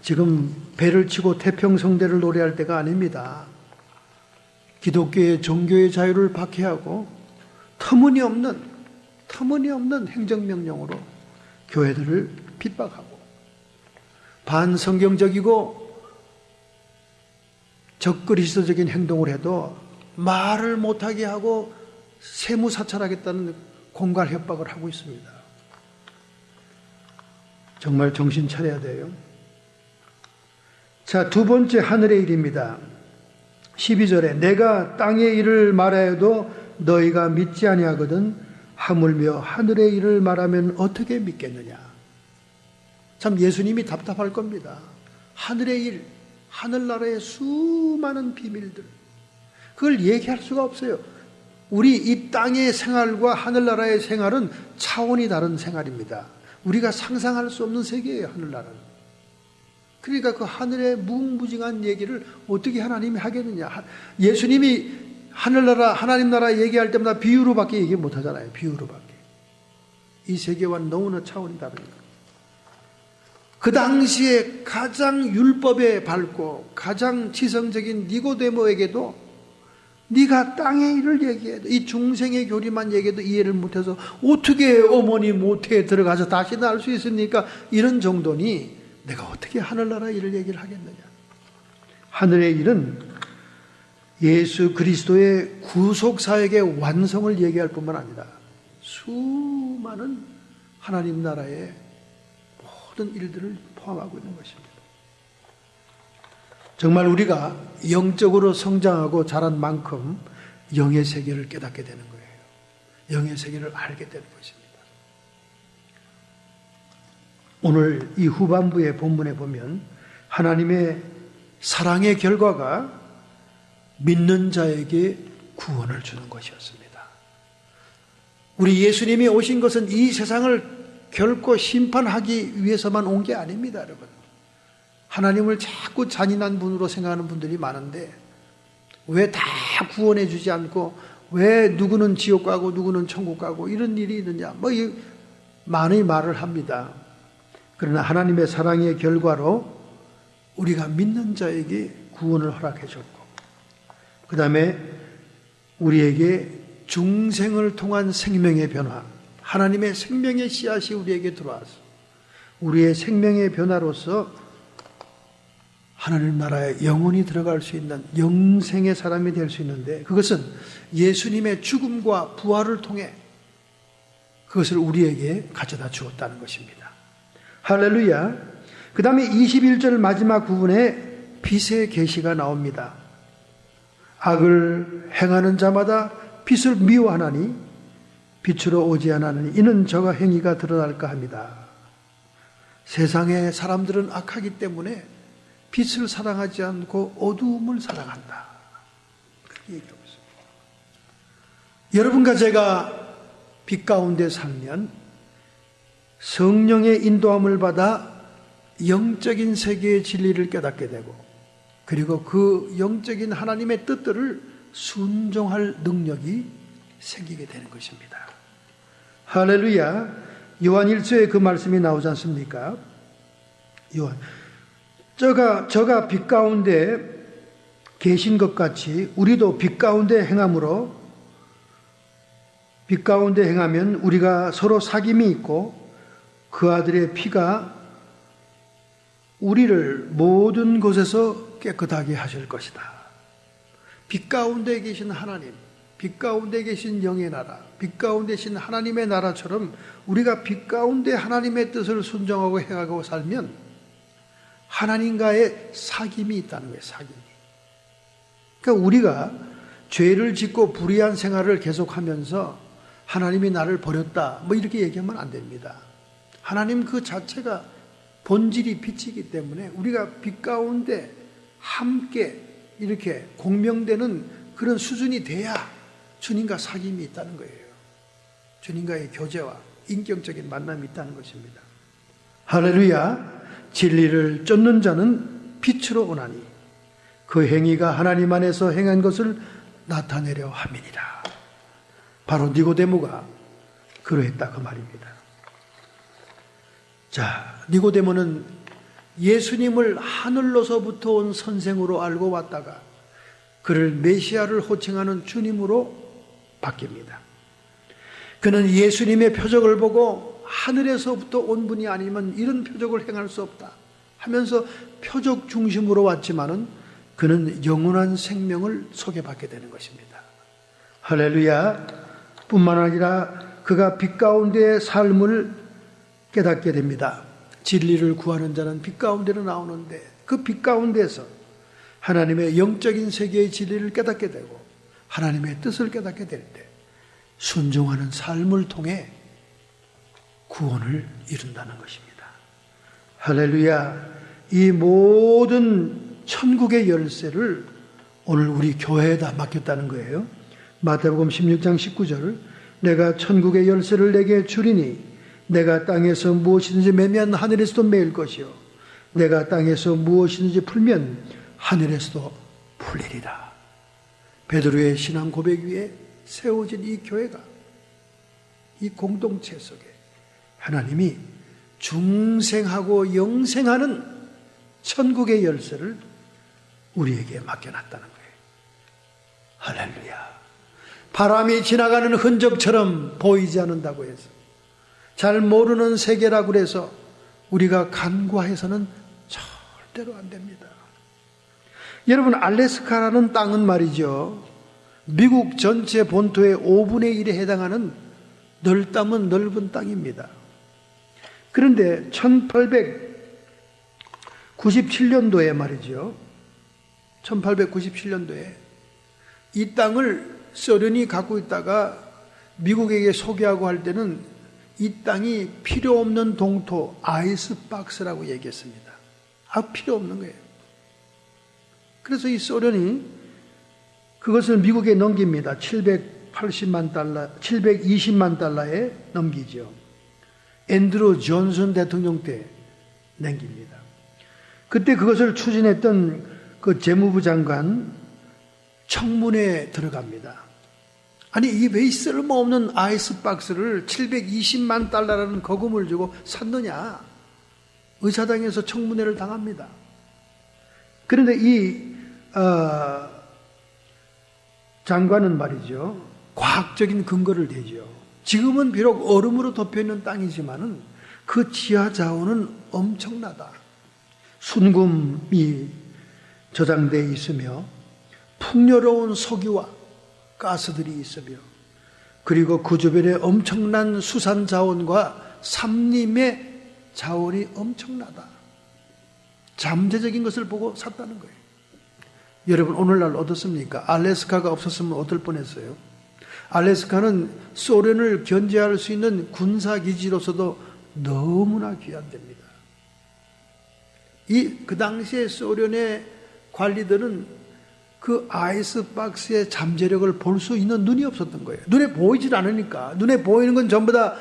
지금 배를 치고 태평성대를 노래할 때가 아닙니다. 기독교의 종교의 자유를 박해하고 터무니없는 행정명령으로 교회들을 핍박하고 반성경적이고 적그리스도적인 행동을 해도 말을 못하게 하고 세무사찰하겠다는 공갈 협박을 하고 있습니다. 정말 정신 차려야 돼요. 자, 두 번째 하늘의 일입니다. 12절에 내가 땅의 일을 말하여도 너희가 믿지 아니하거든 하물며 하늘의 일을 말하면 어떻게 믿겠느냐. 참 예수님이 답답할 겁니다. 하늘의 일, 하늘나라의 수많은 비밀들, 그걸 얘기할 수가 없어요. 우리 이 땅의 생활과 하늘나라의 생활은 차원이 다른 생활입니다. 우리가 상상할 수 없는 세계예요, 하늘나라는. 그러니까 그 하늘의 무궁무진한 얘기를 어떻게 하나님이 하겠느냐. 예수님이 하늘나라, 하나님 나라 얘기할 때마다 비유로밖에 얘기 못하잖아요. 비유로밖에. 이 세계와는 너무나 차원이 다릅니다. 그 당시에 가장 율법에 밝고 가장 지성적인 니고데모에게도 네가 땅의 일을 얘기해도, 이 중생의 교리만 얘기해도 이해를 못해서 어떻게 어머니 모태에 들어가서 다시 날 수 있습니까? 이런 정도니 내가 어떻게 하늘나라 일을 얘기를 하겠느냐. 하늘의 일은 예수 그리스도의 구속사역의 완성을 얘기할 뿐만 아니라 수많은 하나님 나라의 모든 일들을 포함하고 있는 것입니다. 정말 우리가 영적으로 성장하고 자란 만큼 영의 세계를 깨닫게 되는 거예요. 영의 세계를 알게 되는 것입니다. 오늘 이 후반부의 본문에 보면 하나님의 사랑의 결과가 믿는 자에게 구원을 주는 것이었습니다. 우리 예수님이 오신 것은 이 세상을 결코 심판하기 위해서만 온 게 아닙니다, 여러분. 하나님을 자꾸 잔인한 분으로 생각하는 분들이 많은데 왜 다 구원해 주지 않고 왜 누구는 지옥 가고 누구는 천국 가고 이런 일이 있느냐, 많이 말을 합니다. 그러나 하나님의 사랑의 결과로 우리가 믿는 자에게 구원을 허락해 줬고, 그 다음에 우리에게 중생을 통한 생명의 변화, 하나님의 생명의 씨앗이 우리에게 들어와서 우리의 생명의 변화로서 하나님 나라에 영원히 들어갈 수 있는 영생의 사람이 될 수 있는데, 그것은 예수님의 죽음과 부활을 통해 그것을 우리에게 가져다 주었다는 것입니다. 할렐루야. 그 다음에 21절 마지막 부분에 빛의 계시가 나옵니다. 악을 행하는 자마다 빛을 미워하나니 빛으로 오지 않으니 이는 저가 행위가 드러날까 합니다. 세상의 사람들은 악하기 때문에 빛을 사랑하지 않고 어두움을 사랑한다. 그렇게 얘기하고 있습니다. 여러분과 제가 빛 가운데 살면 성령의 인도함을 받아 영적인 세계의 진리를 깨닫게 되고, 그리고 그 영적인 하나님의 뜻들을 순종할 능력이 생기게 되는 것입니다. 할렐루야. 요한 1서에 그 말씀이 나오지 않습니까? 요한, 저가 빛 가운데 계신 것 같이 우리도 빛 가운데 행함으로, 빛 가운데 행하면 우리가 서로 사귐이 있고 그 아들의 피가 우리를 모든 곳에서 깨끗하게 하실 것이다. 빛 가운데 계신 하나님, 빛 가운데 계신 영의 나라, 빛 가운데 계신 하나님의 나라처럼 우리가 빛 가운데 하나님의 뜻을 순종하고 행하고 살면 하나님과의 사귐이 있다는 거예요. 사귐이. 그러니까 우리가 죄를 짓고 불의한 생활을 계속하면서 하나님이 나를 버렸다, 뭐 이렇게 얘기하면 안 됩니다. 하나님 그 자체가 본질이 빛이기 때문에 우리가 빛 가운데 함께 이렇게 공명되는 그런 수준이 돼야 주님과 사귐이 있다는 거예요. 주님과의 교제와 인격적인 만남이 있다는 것입니다. 할렐루야. 진리를 쫓는 자는 빛으로 오나니 그 행위가 하나님 안에서 행한 것을 나타내려 함이니라. 바로 니고데모가 그러했다 그 말입니다. 자, 니고데모는 예수님을 하늘로서부터 온 선생으로 알고 왔다가 그를 메시아를 호칭하는 주님으로 바뀝니다. 그는 예수님의 표적을 보고 하늘에서부터 온 분이 아니면 이런 표적을 행할 수 없다 하면서 표적 중심으로 왔지만은 그는 영원한 생명을 소개받게 되는 것입니다. 할렐루야. 뿐만 아니라 그가 빛 가운데의 삶을 깨닫게 됩니다. 진리를 구하는 자는 빛 가운데로 나오는데 그 빛 가운데서 하나님의 영적인 세계의 진리를 깨닫게 되고 하나님의 뜻을 깨닫게 될 때 순종하는 삶을 통해 구원을 이룬다는 것입니다. 할렐루야. 이 모든 천국의 열쇠를 오늘 우리 교회에다 맡겼다는 거예요. 마태복음 16장 19절, 내가 천국의 열쇠를 내게 주리니 내가 땅에서 무엇이든지 매면 하늘에서도 매일 것이요 내가 땅에서 무엇이든지 풀면 하늘에서도 풀리리라. 베드로의 신앙 고백 위에 세워진 이 교회가, 이 공동체 속에 하나님이 중생하고 영생하는 천국의 열쇠를 우리에게 맡겨놨다는 거예요. 할렐루야. 바람이 지나가는 흔적처럼 보이지 않는다고 해서, 잘 모르는 세계라고 해서 우리가 간과해서는 절대로 안 됩니다. 여러분, 알래스카라는 땅은 말이죠, 미국 전체 본토의 5분의 1에 해당하는 넓다면 넓은 땅입니다. 그런데 1897년도에 말이죠, 1897년도에 이 땅을 소련이 갖고 있다가 미국에게 소개하고 할 때는 이 땅이 필요 없는 동토, 아이스박스라고 얘기했습니다. 필요 없는 거예요. 그래서 이 소련이 그것을 미국에 넘깁니다. 720만 달러에 넘기죠. 앤드루 존슨 대통령 때 넘깁니다. 그때 그것을 추진했던 그 재무부 장관 청문회에 들어갑니다. 아니, 이 왜 쓸모없는 아이스박스를 720만 달러라는 거금을 주고 샀느냐? 의사당에서 청문회를 당합니다. 그런데 이 장관은 말이죠, 과학적인 근거를 대죠. 지금은 비록 얼음으로 덮여있는 땅이지만은 그 지하 자원은 엄청나다. 순금이 저장되어 있으며 풍요로운 석유와 가스들이 있으며, 그리고 그 주변에 엄청난 수산 자원과 산림의 자원이 엄청나다. 잠재적인 것을 보고 샀다는 거예요. 여러분, 오늘날 어떻습니까? 알래스카가 없었으면 어떨 뻔했어요? 알래스카는 소련을 견제할 수 있는 군사기지로서도 너무나 귀한 데입니다. 그 당시에 소련의 관리들은 그 아이스박스의 잠재력을 볼 수 있는 눈이 없었던 거예요. 눈에 보이질 않으니까. 눈에 보이는 건 전부 다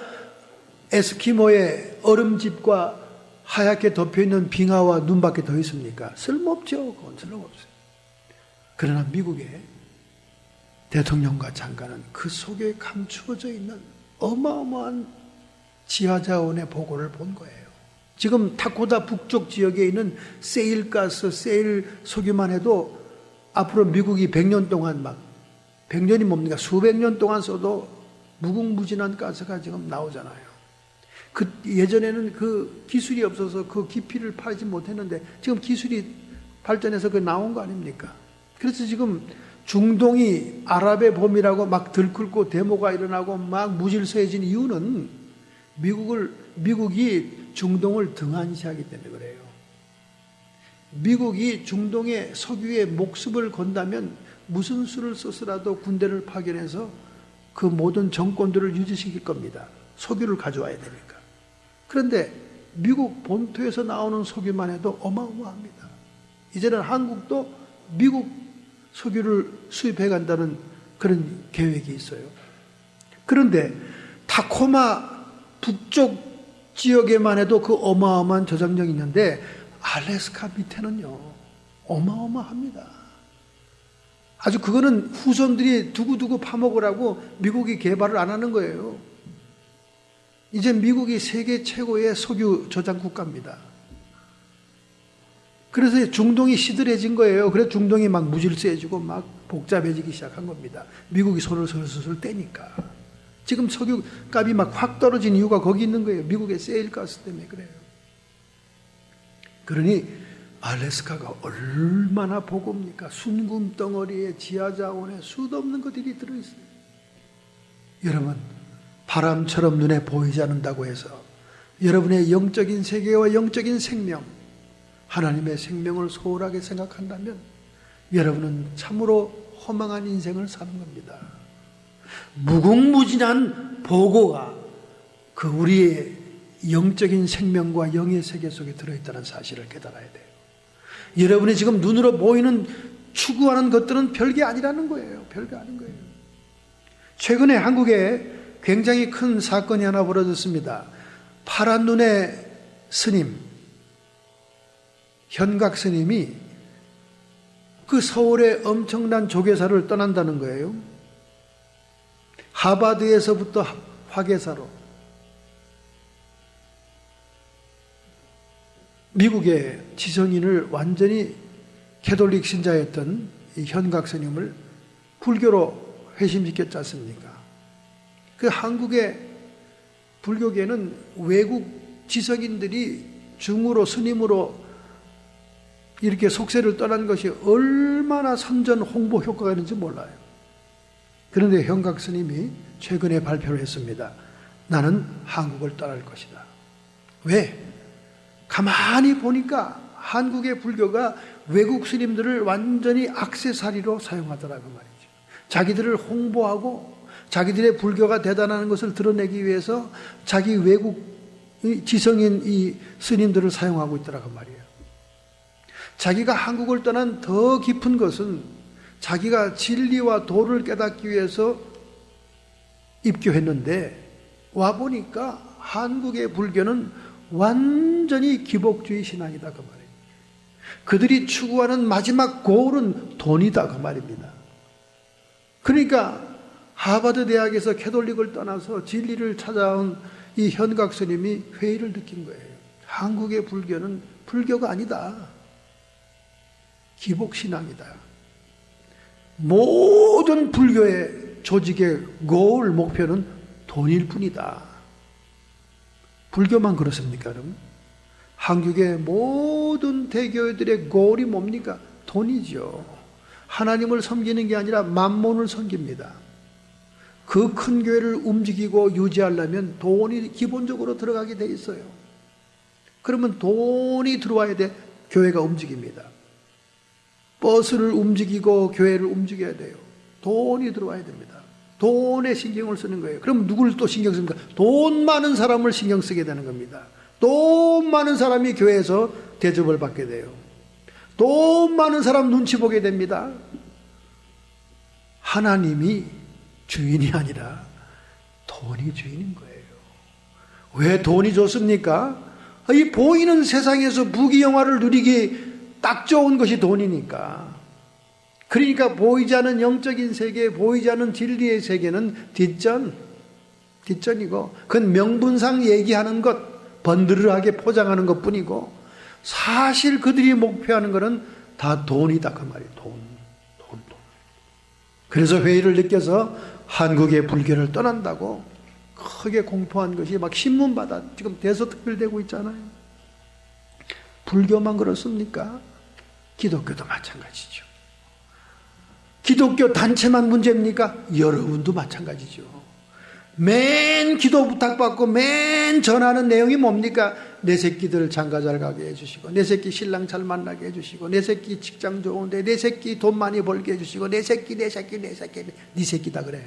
에스키모의 얼음집과 하얗게 덮여있는 빙하와 눈밖에 더 있습니까? 쓸모없죠. 그건 쓸모없어요. 그러나 미국의 대통령과 장관은 그 속에 감추어져 있는 어마어마한 지하자원의 보고를 본 거예요. 지금 다코타 북쪽 지역에 있는 세일가스, 세일 석유만 해도 앞으로 미국이 100년 동안 100년이 뭡니까? 수백 년 동안 써도 무궁무진한 가스가 지금 나오잖아요. 예전에는 그 기술이 없어서 그 깊이를 파지 못했는데 지금 기술이 발전해서 그 나온 거 아닙니까? 그래서 지금 중동이 아랍의 봄이라고 막 들끓고 데모가 일어나고 막 무질서해진 이유는 미국이 중동을 등한시하기 때문에 그래요. 미국이 중동의 석유에 목숨을 건다면 무슨 수를 써서라도 군대를 파견해서 그 모든 정권들을 유지시킬 겁니다. 석유를 가져와야 되니까. 그런데 미국 본토에서 나오는 석유만 해도 어마어마합니다. 이제는 한국도 미국 석유를 수입해 간다는 그런 계획이 있어요. 그런데 타코마 북쪽 지역에만 해도 그 어마어마한 저장력이 있는데 알래스카 밑에는요 어마어마합니다. 아주 그거는 후손들이 두고두고 파먹으라고 미국이 개발을 안 하는 거예요. 이제 미국이 세계 최고의 석유 저장 국가입니다. 그래서 중동이 시들해진 거예요. 그래서 중동이 막 무질서해지고 막 복잡해지기 시작한 겁니다. 미국이 손을 슬슬 떼니까. 지금 석유 값이 막 확 떨어진 이유가 거기 있는 거예요. 미국의 세일가스 때문에 그래요. 그러니 알래스카가 얼마나 복옵니까? 순금덩어리에 지하자원에 수도 없는 것들이 들어있어요. 여러분, 바람처럼 눈에 보이지 않는다고 해서 여러분의 영적인 세계와 영적인 생명, 하나님의 생명을 소홀하게 생각한다면 여러분은 참으로 허망한 인생을 사는 겁니다. 무궁무진한 보고가 그 우리의 영적인 생명과 영의 세계 속에 들어있다는 사실을 깨달아야 돼요. 여러분이 지금 눈으로 보이는 추구하는 것들은 별게 아니라는 거예요. 별게 아닌 거예요. 최근에 한국에 굉장히 큰 사건이 하나 벌어졌습니다. 파란 눈의 스님, 현각 스님이 그 서울의 엄청난 조계사를 떠난다는 거예요. 하버드에서부터 화계사로 미국의 지성인을 완전히 캐톨릭 신자였던 이 현각 스님을 불교로 회심시켰지 않습니까? 그 한국의 불교계는 외국 지성인들이 중으로 스님으로 이렇게 속세를 떠난 것이 얼마나 선전 홍보 효과가 있는지 몰라요. 그런데 현각 스님이 최근에 발표를 했습니다. 나는 한국을 떠날 것이다. 왜? 가만히 보니까 한국의 불교가 외국 스님들을 완전히 액세서리로 사용하더라고 말이죠. 자기들을 홍보하고 자기들의 불교가 대단한 것을 드러내기 위해서 자기 외국 지성인 이 스님들을 사용하고 있더라고 말이에요. 자기가 한국을 떠난 더 깊은 것은 자기가 진리와 도를 깨닫기 위해서 입교했는데 와보니까 한국의 불교는 완전히 기복주의 신앙이다 그 말이에요. 그들이 추구하는 마지막 골은 돈이다 그 말입니다. 그러니까 하버드 대학에서 캐톨릭을 떠나서 진리를 찾아온 이 현각 스님이 회의를 느낀 거예요. 한국의 불교는 불교가 아니다. 기복신앙이다. 모든 불교의 조직의 고울 목표는 돈일 뿐이다. 불교만 그렇습니까, 여러분? 한국의 모든 대교회들의 고울이 뭡니까? 돈이죠. 하나님을 섬기는 게 아니라 만몬을 섬깁니다. 그 큰 교회를 움직이고 유지하려면 돈이 기본적으로 들어가게 돼 있어요. 그러면 돈이 들어와야 돼 교회가 움직입니다. 버스를 움직이고 교회를 움직여야 돼요. 돈이 들어와야 됩니다. 돈에 신경을 쓰는 거예요. 그럼 누구를 또 신경 씁니까? 돈 많은 사람을 신경 쓰게 되는 겁니다. 돈 많은 사람이 교회에서 대접을 받게 돼요. 돈 많은 사람 눈치 보게 됩니다. 하나님이 주인이 아니라 돈이 주인인 거예요. 왜 돈이 좋습니까? 이 보이는 세상에서 부귀영화를 누리기 딱 좋은 것이 돈이니까. 그러니까 보이지 않는 영적인 세계, 보이지 않는 진리의 세계는 뒷전이고, 그건 명분상 얘기하는 것, 번드르하게 포장하는 것 뿐이고, 사실 그들이 목표하는 것은 다 돈이다 그 말이에요. 돈. 그래서 회의를 느껴서 한국의 불교를 떠난다고 크게 공포한 것이 막 신문마다 지금 대서특필되고 있잖아요. 불교만 그렇습니까? 기독교도 마찬가지죠. 기독교 단체만 문제입니까? 여러분도 마찬가지죠. 맨 기도 부탁받고 맨 전하는 내용이 뭡니까? 내 새끼들 장가 잘 가게 해주시고, 내 새끼 신랑 잘 만나게 해주시고, 내 새끼 직장 좋은데, 내 새끼 돈 많이 벌게 해주시고, 내 새끼 네 새끼다 그래.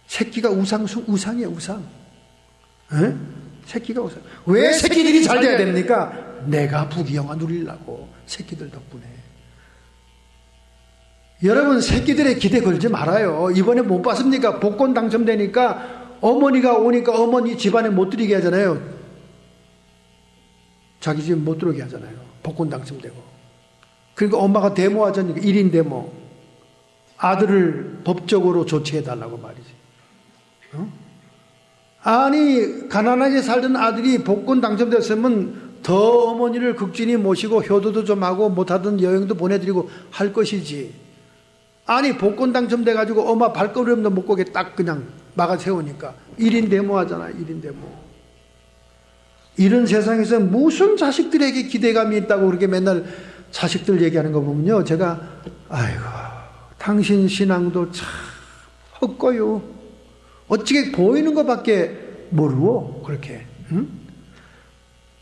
새끼가 우상이에요, 우상. 에? 새끼가 우상. 왜 새끼들이 잘 돼야 됩니까? 내가 부귀영화 누리려고, 새끼들 덕분에. 여러분, 새끼들의 기대 걸지 말아요. 이번에 못 봤습니까? 복권 당첨되니까 어머니가 오니까 어머니 집안에 못 들이게 하잖아요. 자기 집 못 들어오게 하잖아요. 복권 당첨되고. 그러니까 엄마가 데모하자니까 1인 데모. 아들을 법적으로 조치해달라고 말이지. 아니, 가난하게 살던 아들이 복권 당첨됐으면 더 어머니를 극진히 모시고 효도도 좀 하고 못하던 여행도 보내드리고 할 것이지. 아니, 복권 당첨돼가지고 엄마 발걸음도 못 가게 딱 그냥 막아 세우니까 1인 데모 하잖아요. 1인 데모. 이런 세상에서 무슨 자식들에게 기대감이 있다고 그렇게 맨날 자식들 얘기하는 거 보면요, 제가 아이고, 당신 신앙도 참 헛거요. 어찌게 보이는 것밖에 모르고 그렇게. 응?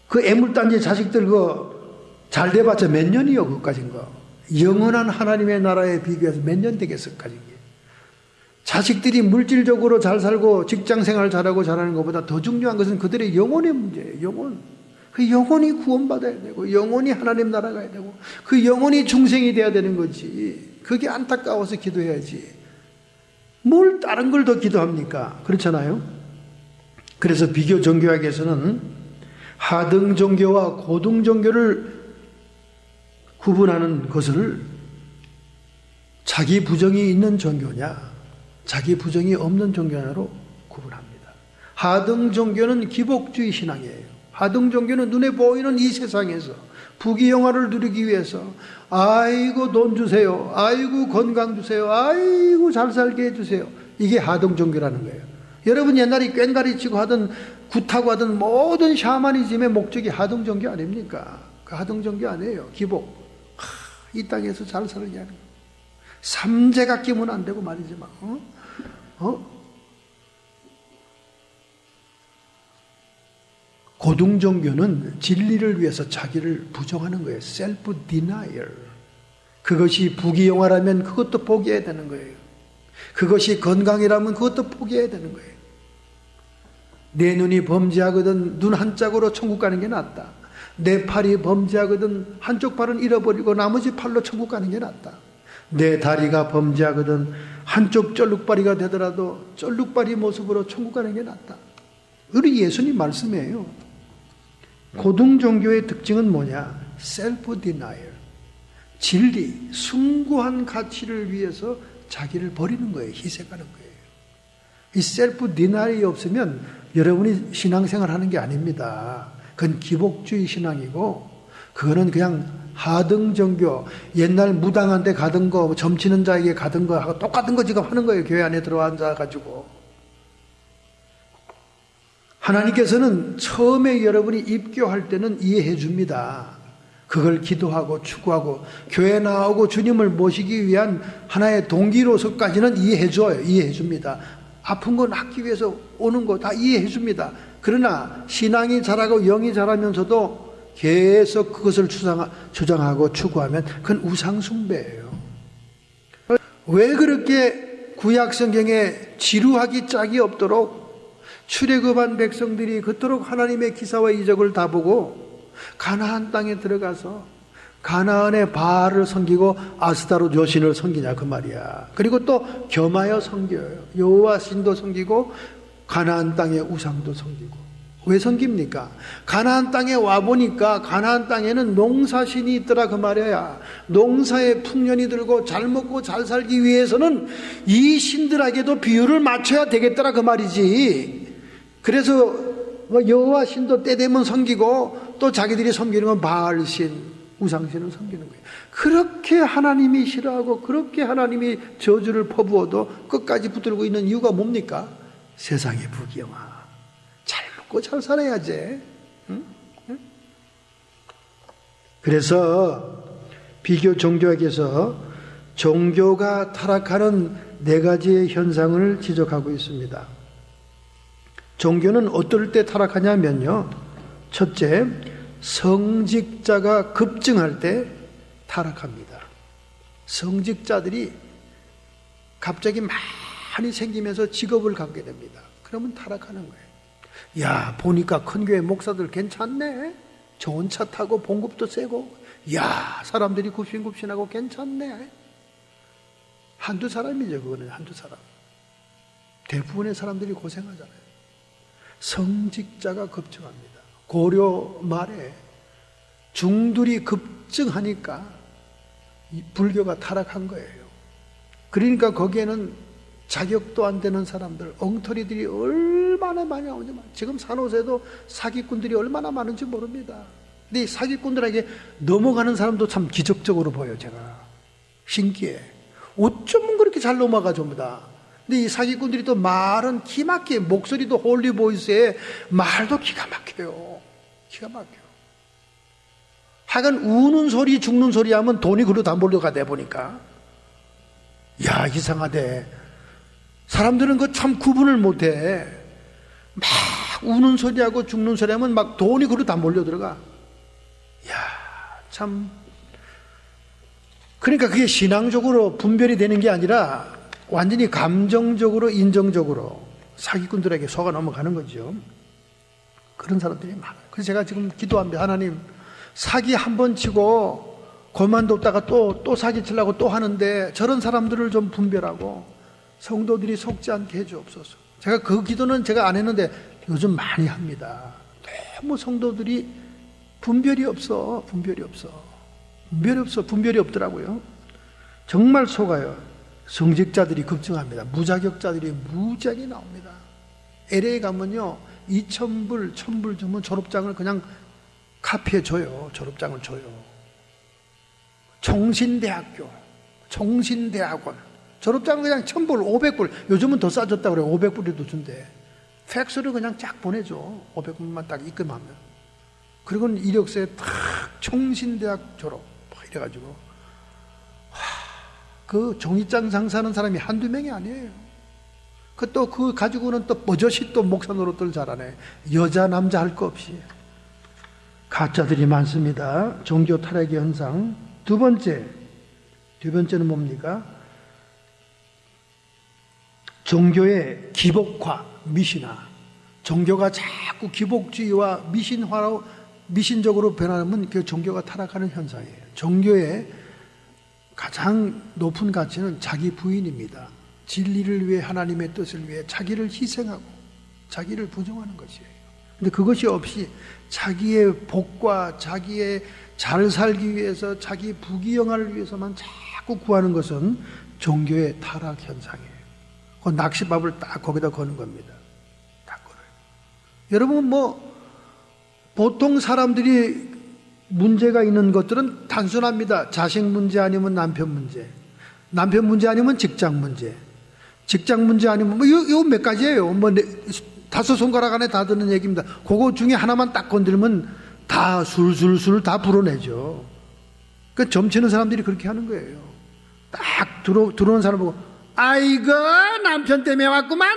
그 애물단지 자식들 그거 잘 돼봤자 몇 년이요, 그까진 거. 영원한 하나님의 나라에 비교해서 몇 년 되겠을까지. 자식들이 물질적으로 잘 살고 직장생활 잘하고 잘하는 것보다 더 중요한 것은 그들의 영혼의 문제예요. 영혼. 그 영혼이 구원받아야 되고, 영혼이 하나님 나라 가야 되고, 그 영혼이 중생이 돼야 되는 거지. 그게 안타까워서 기도해야지. 뭘 다른 걸 더 기도합니까? 그렇잖아요. 그래서 비교 종교학에서는 하등 종교와 고등 종교를 구분하는 것을 자기 부정이 있는 종교냐, 자기 부정이 없는 종교냐로 구분합니다. 하등 종교는 기복주의 신앙이에요. 하등 종교는 눈에 보이는 이 세상에서 부귀영화를 누리기 위해서 아이고 돈 주세요, 아이고 건강 주세요, 아이고 잘 살게 해주세요. 이게 하등 종교라는 거예요. 여러분 옛날에 꽹가리 치고 하던 굿하고 하던 모든 샤머니즘의 목적이 하등 종교 아닙니까? 그 하등 종교 아니에요. 기복. 이 땅에서 잘 살느냐는 거. 삼재가 끼면 안 되고 말이지만, 고등 종교는 진리를 위해서 자기를 부정하는 거예요. 셀프 디나이얼. 그것이 부귀영화라면 그것도 포기해야 되는 거예요. 그것이 건강이라면 그것도 포기해야 되는 거예요. 내 눈이 범죄하거든 눈 한 짝으로 천국 가는 게 낫다. 내 팔이 범죄하거든 한쪽 팔은 잃어버리고 나머지 팔로 천국 가는 게 낫다. 내 다리가 범죄하거든 한쪽 쩔룩바리가 되더라도 쩔룩바리 모습으로 천국 가는 게 낫다. 우리 예수님 말씀이에요. 고등 종교의 특징은 뭐냐? 셀프 디나이얼. 진리, 숭고한 가치를 위해서 자기를 버리는 거예요. 희생하는 거예요. 이 셀프 디나이얼이 없으면 여러분이 신앙생활 하는 게 아닙니다. 그건 기복주의 신앙이고, 그거는 그냥 하등 종교, 옛날 무당한테 가던 거, 점치는 자에게 가던 거하고 똑같은 거 지금 하는 거예요. 교회 안에 들어와 앉아가지고. 하나님께서는 처음에 여러분이 입교할 때는 이해해 줍니다. 그걸 기도하고 추구하고 교회 나오고 주님을 모시기 위한 하나의 동기로서까지는 이해해 줘요. 이해해 줍니다. 아픈 거 낫기 위해서 오는 거 다 이해해 줍니다. 그러나 신앙이 자라고 영이 자라면서도 계속 그것을 주장하고 추구하면 그건 우상숭배예요. 왜 그렇게 구약 성경에 지루하기 짝이 없도록 출애굽한 백성들이 그토록 하나님의 기사와 이적을 다 보고 가나안 땅에 들어가서 가나안의 바알을 섬기고 아스타롯 여신을 섬기냐 그 말이야. 그리고 또 겸하여 섬겨요. 여호와 신도 섬기고 가나안 땅의 우상도 섬기고. 왜 섬깁니까? 가나안 땅에 와보니까 가나안 땅에는 농사신이 있더라 그 말이야. 농사에 풍년이 들고 잘 먹고 잘 살기 위해서는 이 신들에게도 비율을 맞춰야 되겠더라 그 말이지. 그래서 여호와 신도 때 되면 섬기고 또 자기들이 섬기는 건 바알신, 우상신을 섬기는 거예요. 그렇게 하나님이 싫어하고 그렇게 하나님이 저주를 퍼부어도 끝까지 붙들고 있는 이유가 뭡니까? 세상의 부귀영화. 잘 먹고 잘 살아야지. 응? 응? 그래서 비교 종교학에서 종교가 타락하는 네 가지의 현상을 지적하고 있습니다. 종교는 어떨 때 타락하냐면요, 첫째, 성직자가 급증할 때 타락합니다. 성직자들이 갑자기 많이 생기면서 직업을 갖게 됩니다. 그러면 타락하는 거예요. 야, 보니까 큰 교회 목사들 괜찮네. 좋은 차 타고 봉급도 세고, 야, 사람들이 굽신굽신하고 괜찮네. 한두 사람이죠. 그거는 한두 사람. 대부분의 사람들이 고생하잖아요. 성직자가 급증합니다. 고려 말에 중들이 급증하니까 불교가 타락한 거예요. 그러니까 거기에는 자격도 안 되는 사람들, 엉터리들이 얼마나 많이 나오는지. 지금 산호세도 사기꾼들이 얼마나 많은지 모릅니다. 근데 이 사기꾼들에게 넘어가는 사람도 참 기적적으로 보여요. 제가 신기해. 어쩌면 그렇게 잘 넘어가 전부 다. 근데 이 사기꾼들이 또 말은 기막히게, 목소리도 홀리보이스에 말도 기가 막혀요. 기가 막혀요. 하여간 우는 소리 죽는 소리 하면 돈이 그로 다 몰려가 내보니까, 야, 이상하대. 사람들은 그 참 구분을 못해. 막 우는 소리하고 죽는 소리 하면 막 돈이 그로 다 몰려 들어가. 야, 참. 그러니까 그게 신앙적으로 분별이 되는 게 아니라 완전히 감정적으로, 인정적으로 사기꾼들에게 속아 넘어가는 거죠. 그런 사람들이 많아요. 그래서 제가 지금 기도합니다. 하나님, 사기 한 번 치고 그만뒀다가 또 사기 치려고 또 하는데 저런 사람들을 좀 분별하고 성도들이 속지 않게 해주옵소서. 제가 그 기도는 제가 안 했는데 요즘 많이 합니다. 너무 성도들이 분별이 없어. 분별이 없더라고요. 정말 속아요. 성직자들이 급증합니다. 무자격자들이 무지하게 나옵니다. LA 가면요, 2,000불, 1,000불 주면 졸업장을 그냥 카피해 줘요. 졸업장을 줘요. 종신대학교, 종신대학원, 졸업장은 그냥 1,000불, 500불, 요즘은 더 싸졌다고 그래요. 500불에도 준대. 팩스를 그냥 쫙 보내줘. 500불만 딱 입금하면. 그리고는 이력서에 탁 총신대학 졸업 이래가지고, 그 종이장 장사하는 사람이 한두 명이 아니에요. 그 가지고는 또 버젓이 또 목사 노릇들 잘하네. 여자 남자 할 거 없이. 가짜들이 많습니다. 종교 타락의 현상. 두 번째는 뭡니까? 종교의 기복화, 미신화. 종교가 자꾸 기복주의와 미신화로, 미신적으로 변하면 그 종교가 타락하는 현상이에요. 종교의 가장 높은 가치는 자기 부인입니다. 진리를 위해, 하나님의 뜻을 위해 자기를 희생하고 자기를 부정하는 것이에요. 근데 그것이 없이 자기의 복과 자기의 잘 살기 위해서, 자기 부귀영화를 위해서만 자꾸 구하는 것은 종교의 타락 현상이에요. 그 낚시밥을 딱 거기다 거는 겁니다. 딱 걸어요. 여러분, 보통 사람들이 문제가 있는 것들은 단순합니다. 자식 문제 아니면 남편 문제, 남편 문제 아니면 직장 문제, 직장 문제 아니면 요 몇 가지예요. 5손가락 안에 다 드는 얘기입니다. 그거 중에 하나만 딱 건들면 다 술술술 다 불어내죠. 그 점치는 사람들이 그렇게 하는 거예요. 딱 들어오는 사람 보고, 아이고 남편 때문에 왔구만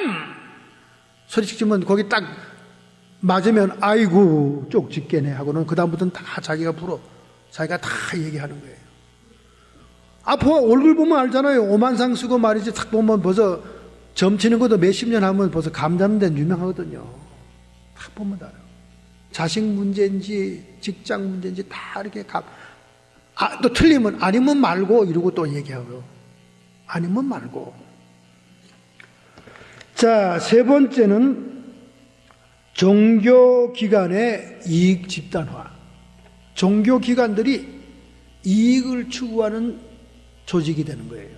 소리씩 지면 거기 딱 맞으면 아이고 쪽집게네 하고는 그 다음부터는 다 자기가 불어, 자기가 다 얘기하는 거예요. 얼굴 보면 알잖아요. 오만상 쓰고 말이지, 딱 보면 벌써 점치는 것도 몇십 년 하면 벌써 감 잡는 데는 유명하거든요. 딱 보면 알아요. 자식 문제인지 직장 문제인지 다 이렇게 또 틀리면 아니면 말고 이러고 또 얘기하고, 아니면 말고. 자, 세 번째는 종교기관의 이익 집단화. 종교기관들이 이익을 추구하는 조직이 되는 거예요.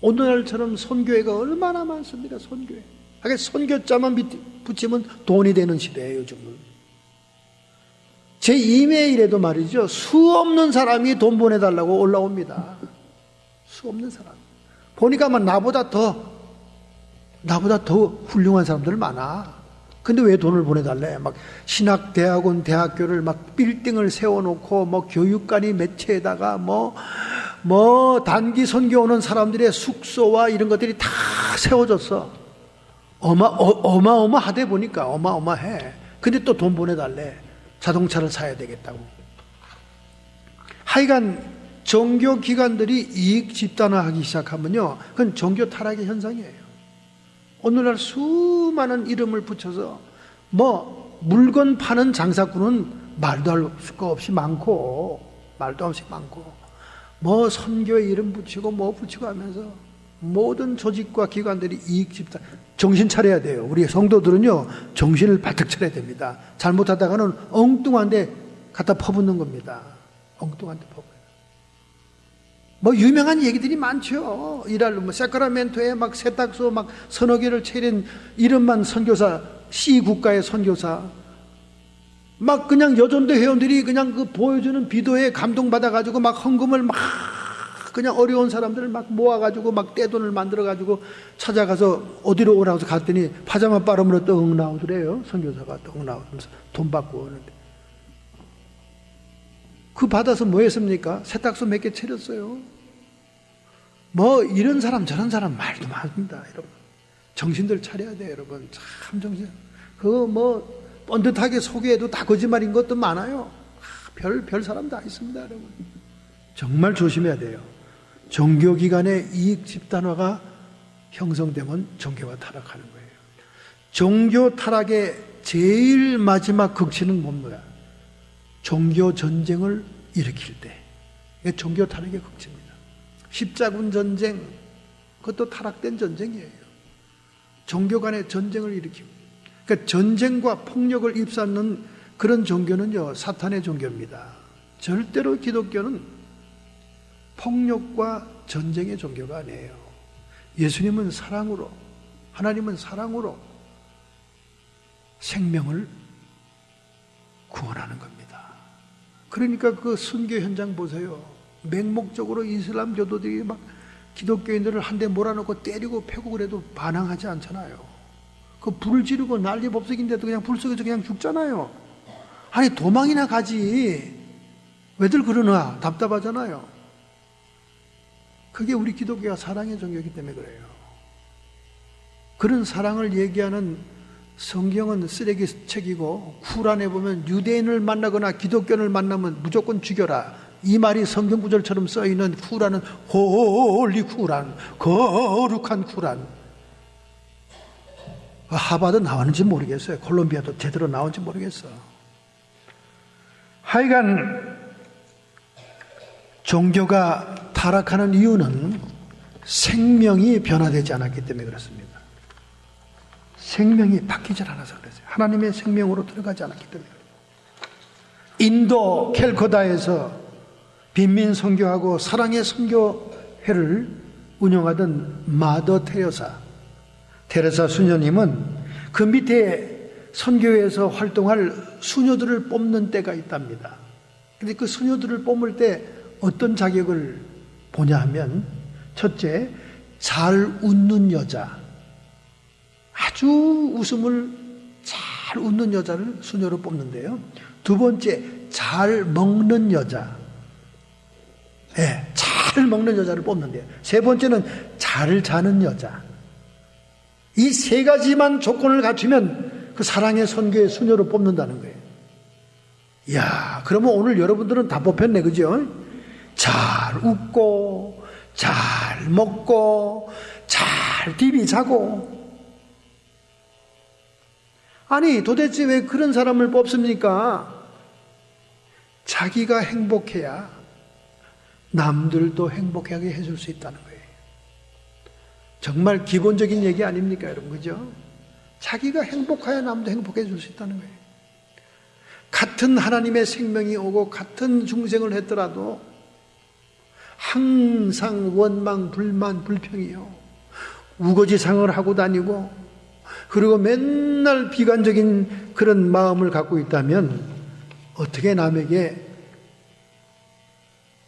오늘날처럼 선교회가 얼마나 많습니까? 선교회. 하긴 선교자만 붙이면 돈이 되는 시대예요, 요즘은. 제 이메일에도 말이죠, 수 없는 사람이 돈 보내달라고 올라옵니다. 수 없는 사람. 보니까 막 나보다 더 훌륭한 사람들 많아. 근데 왜 돈을 보내달래? 막 신학대학원, 대학교를 막 빌딩을 세워놓고 뭐 교육관이 매체에다가 뭐 단기 선교 오는 사람들의 숙소와 이런 것들이 다 세워졌어. 어마어마하대 보니까 어마어마해. 근데 또 돈 보내달래. 자동차를 사야 되겠다고. 하여간 종교기관들이 이익 집단화하기 시작하면요, 그건 종교 타락의 현상이에요. 오늘날 수많은 이름을 붙여서 뭐 물건 파는 장사꾼은 말도 할 거 없이 많고 뭐 선교에 이름 붙이고 뭐 붙이고 하면서 모든 조직과 기관들이 이익 집단. 정신 차려야 돼요. 우리 성도들은요, 정신을 바짝 차려야 됩니다. 잘못하다가는 엉뚱한 데 갖다 퍼붓는 겁니다. 엉뚱한 데 퍼붓는. 뭐 유명한 얘기들이 많죠. 이랄 뭐 세크라멘토에 막 세탁소 막 서너 개를 차린 이름만 선교사, C 국가의 선교사, 막 그냥 여전도 회원들이 그냥 그 보여주는 비도에 감동받아가지고 막 헌금을 막 그냥 어려운 사람들을 막 모아가지고 막 떼돈을 만들어가지고 찾아가서 어디로 오라고 해서 갔더니 파자마 빨음으로 떡 나오더래요. 선교사가 떡 나오면서 돈 받고 오는데. 그 받아서 뭐 했습니까? 세탁소 몇 개 차렸어요. 뭐 이런 사람 저런 사람 말도 많습니다, 여러분. 정신들 차려야 돼요, 여러분. 참 정신. 그거 뭐 뻔듯하게 소개해도 다 거짓말인 것도 많아요. 별 사람 다 있습니다, 여러분. 정말 조심해야 돼요. 종교기관의 이익 집단화가 형성되면 종교가 타락하는 거예요. 종교 타락의 제일 마지막 극치는 뭡니까? 종교 전쟁을 일으킬 때. 이게 종교 타락의 극치입니다. 십자군 전쟁, 그것도 타락된 전쟁이에요. 종교 간의 전쟁을 일으키고. 그러니까 전쟁과 폭력을 입사하는 그런 종교는요, 사탄의 종교입니다. 절대로 기독교는 폭력과 전쟁의 종교가 아니에요. 예수님은 사랑으로, 하나님은 사랑으로 생명을 구원하는 겁니다. 그러니까 그 순교 현장 보세요. 맹목적으로 이슬람 교도들이 막 기독교인들을 한 대 몰아넣고 때리고 패고 그래도 반항하지 않잖아요. 그 불을 지르고 난리 법석인데도 그냥 불 속에서 그냥 죽잖아요. 아니 도망이나 가지 왜들 그러나 답답하잖아요. 그게 우리 기독교가 사랑의 종교이기 때문에 그래요. 그런 사랑을 얘기하는 성경은 쓰레기책이고, 쿠란에 보면 유대인을 만나거나 기독교인을 만나면 무조건 죽여라, 이 말이 성경 구절처럼 써있는 쿠란은 홀리 쿠란, 거룩한 쿠란. 하버드 나왔는지 모르겠어요. 콜롬비아도 제대로 나온지 모르겠어. 하여간 종교가 타락하는 이유는 생명이 변화되지 않았기 때문에 그렇습니다. 생명이 바뀌지 않아서 그랬어요. 하나님의 생명으로 들어가지 않았기 때문에 그래요. 인도 캘커다에서 빈민 선교하고 사랑의 선교회를 운영하던 마더 테레사 수녀님은 그 밑에 선교회에서 활동할 수녀들을 뽑는 때가 있답니다. 근데 그 수녀들을 뽑을 때 어떤 자격을 보냐 하면, 첫째, 잘 웃는 여자, 아주 웃음을 잘 웃는 여자를 수녀로 뽑는데요. 두 번째, 잘 먹는 여자, 잘 먹는 여자를 뽑는데요. 세 번째는 잘 자는 여자. 이 세 가지만 조건을 갖추면 그 사랑의 선교의 수녀로 뽑는다는 거예요. 이야, 그러면 오늘 여러분들은 다 뽑혔네, 그죠? 잘 웃고, 잘 먹고, 잘 디비 자고. 아니, 도대체 왜 그런 사람을 뽑습니까? 자기가 행복해야 남들도 행복하게 해줄 수 있다는 거예요. 정말 기본적인 얘기 아닙니까, 여러분? 그죠? 자기가 행복해야 남도 행복해 줄 수 있다는 거예요. 같은 하나님의 생명이 오고 같은 중생을 했더라도 항상 원망, 불만, 불평이요. 우거지상을 하고 다니고, 그리고 맨날 비관적인 그런 마음을 갖고 있다면 어떻게 남에게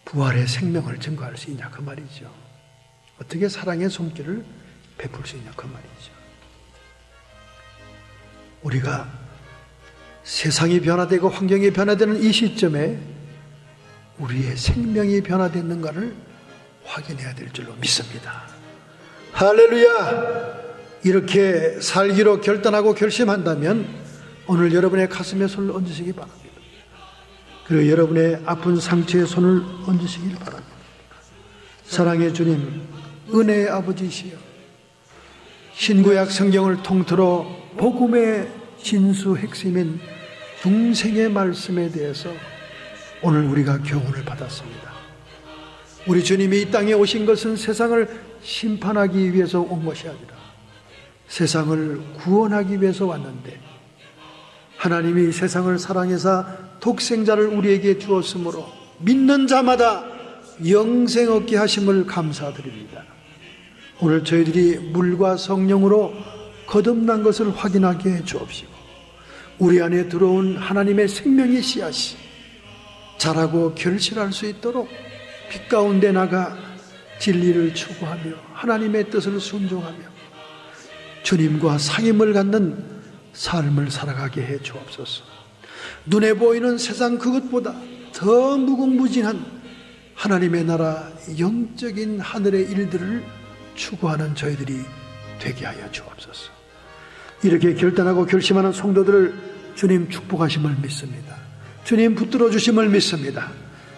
부활의 생명을 증거할 수 있냐 그 말이죠. 어떻게 사랑의 손길을 베풀 수 있냐 그 말이죠. 우리가 세상이 변화되고 환경이 변화되는 이 시점에 우리의 생명이 변화됐는가를 확인해야 될 줄로 믿습니다. 할렐루야! 이렇게 살기로 결단하고 결심한다면 오늘 여러분의 가슴에 손을 얹으시기 바랍니다. 그리고 여러분의 아픈 상처에 손을 얹으시길 바랍니다. 사랑의 주님, 은혜의 아버지시여, 신구약 성경을 통틀어 복음의 진수 핵심인 중생의 말씀에 대해서 오늘 우리가 교훈을 받았습니다. 우리 주님이 이 땅에 오신 것은 세상을 심판하기 위해서 온 것이 아니라 세상을 구원하기 위해서 왔는데, 하나님이 세상을 사랑해서 독생자를 우리에게 주었으므로 믿는 자마다 영생 얻게 하심을 감사드립니다. 오늘 저희들이 물과 성령으로 거듭난 것을 확인하게 해 주옵시고, 우리 안에 들어온 하나님의 생명의 씨앗이 자라고 결실할 수 있도록 빛 가운데 나가 진리를 추구하며 하나님의 뜻을 순종하며 주님과 상임을 갖는 삶을 살아가게 해 주옵소서. 눈에 보이는 세상 그것보다 더 무궁무진한 하나님의 나라 영적인 하늘의 일들을 추구하는 저희들이 되게 하여 주옵소서. 이렇게 결단하고 결심하는 성도들을 주님 축복하심을 믿습니다. 주님 붙들어 주심을 믿습니다.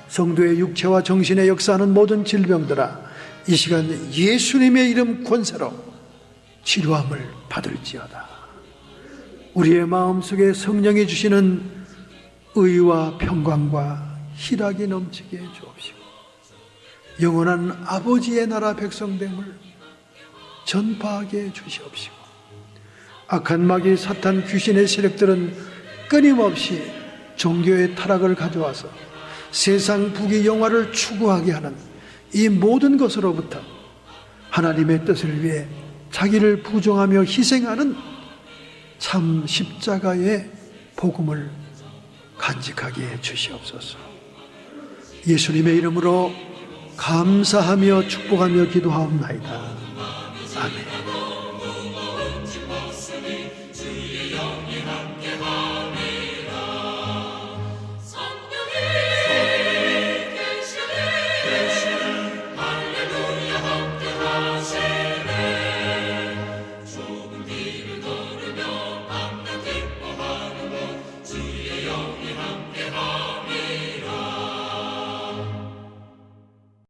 성도의 육체와 정신에 역사하는 모든 질병들아, 이 시간 예수님의 이름 권세로 치료함을 받을지어다. 우리의 마음속에 성령이 주시는 의와 평강과 희락이 넘치게 해 주옵시고, 영원한 아버지의 나라 백성됨을 전파하게 해 주시옵시고, 악한 마귀 사탄 귀신의 세력들은 끊임없이 종교의 타락을 가져와서 세상 부귀 영화를 추구하게 하는 이 모든 것으로부터 하나님의 뜻을 위해 자기를 부정하며 희생하는 참 십자가의 복음을 간직하게 해 주시옵소서. 예수님의 이름으로 감사하며 축복하며 기도하옵나이다. 아멘.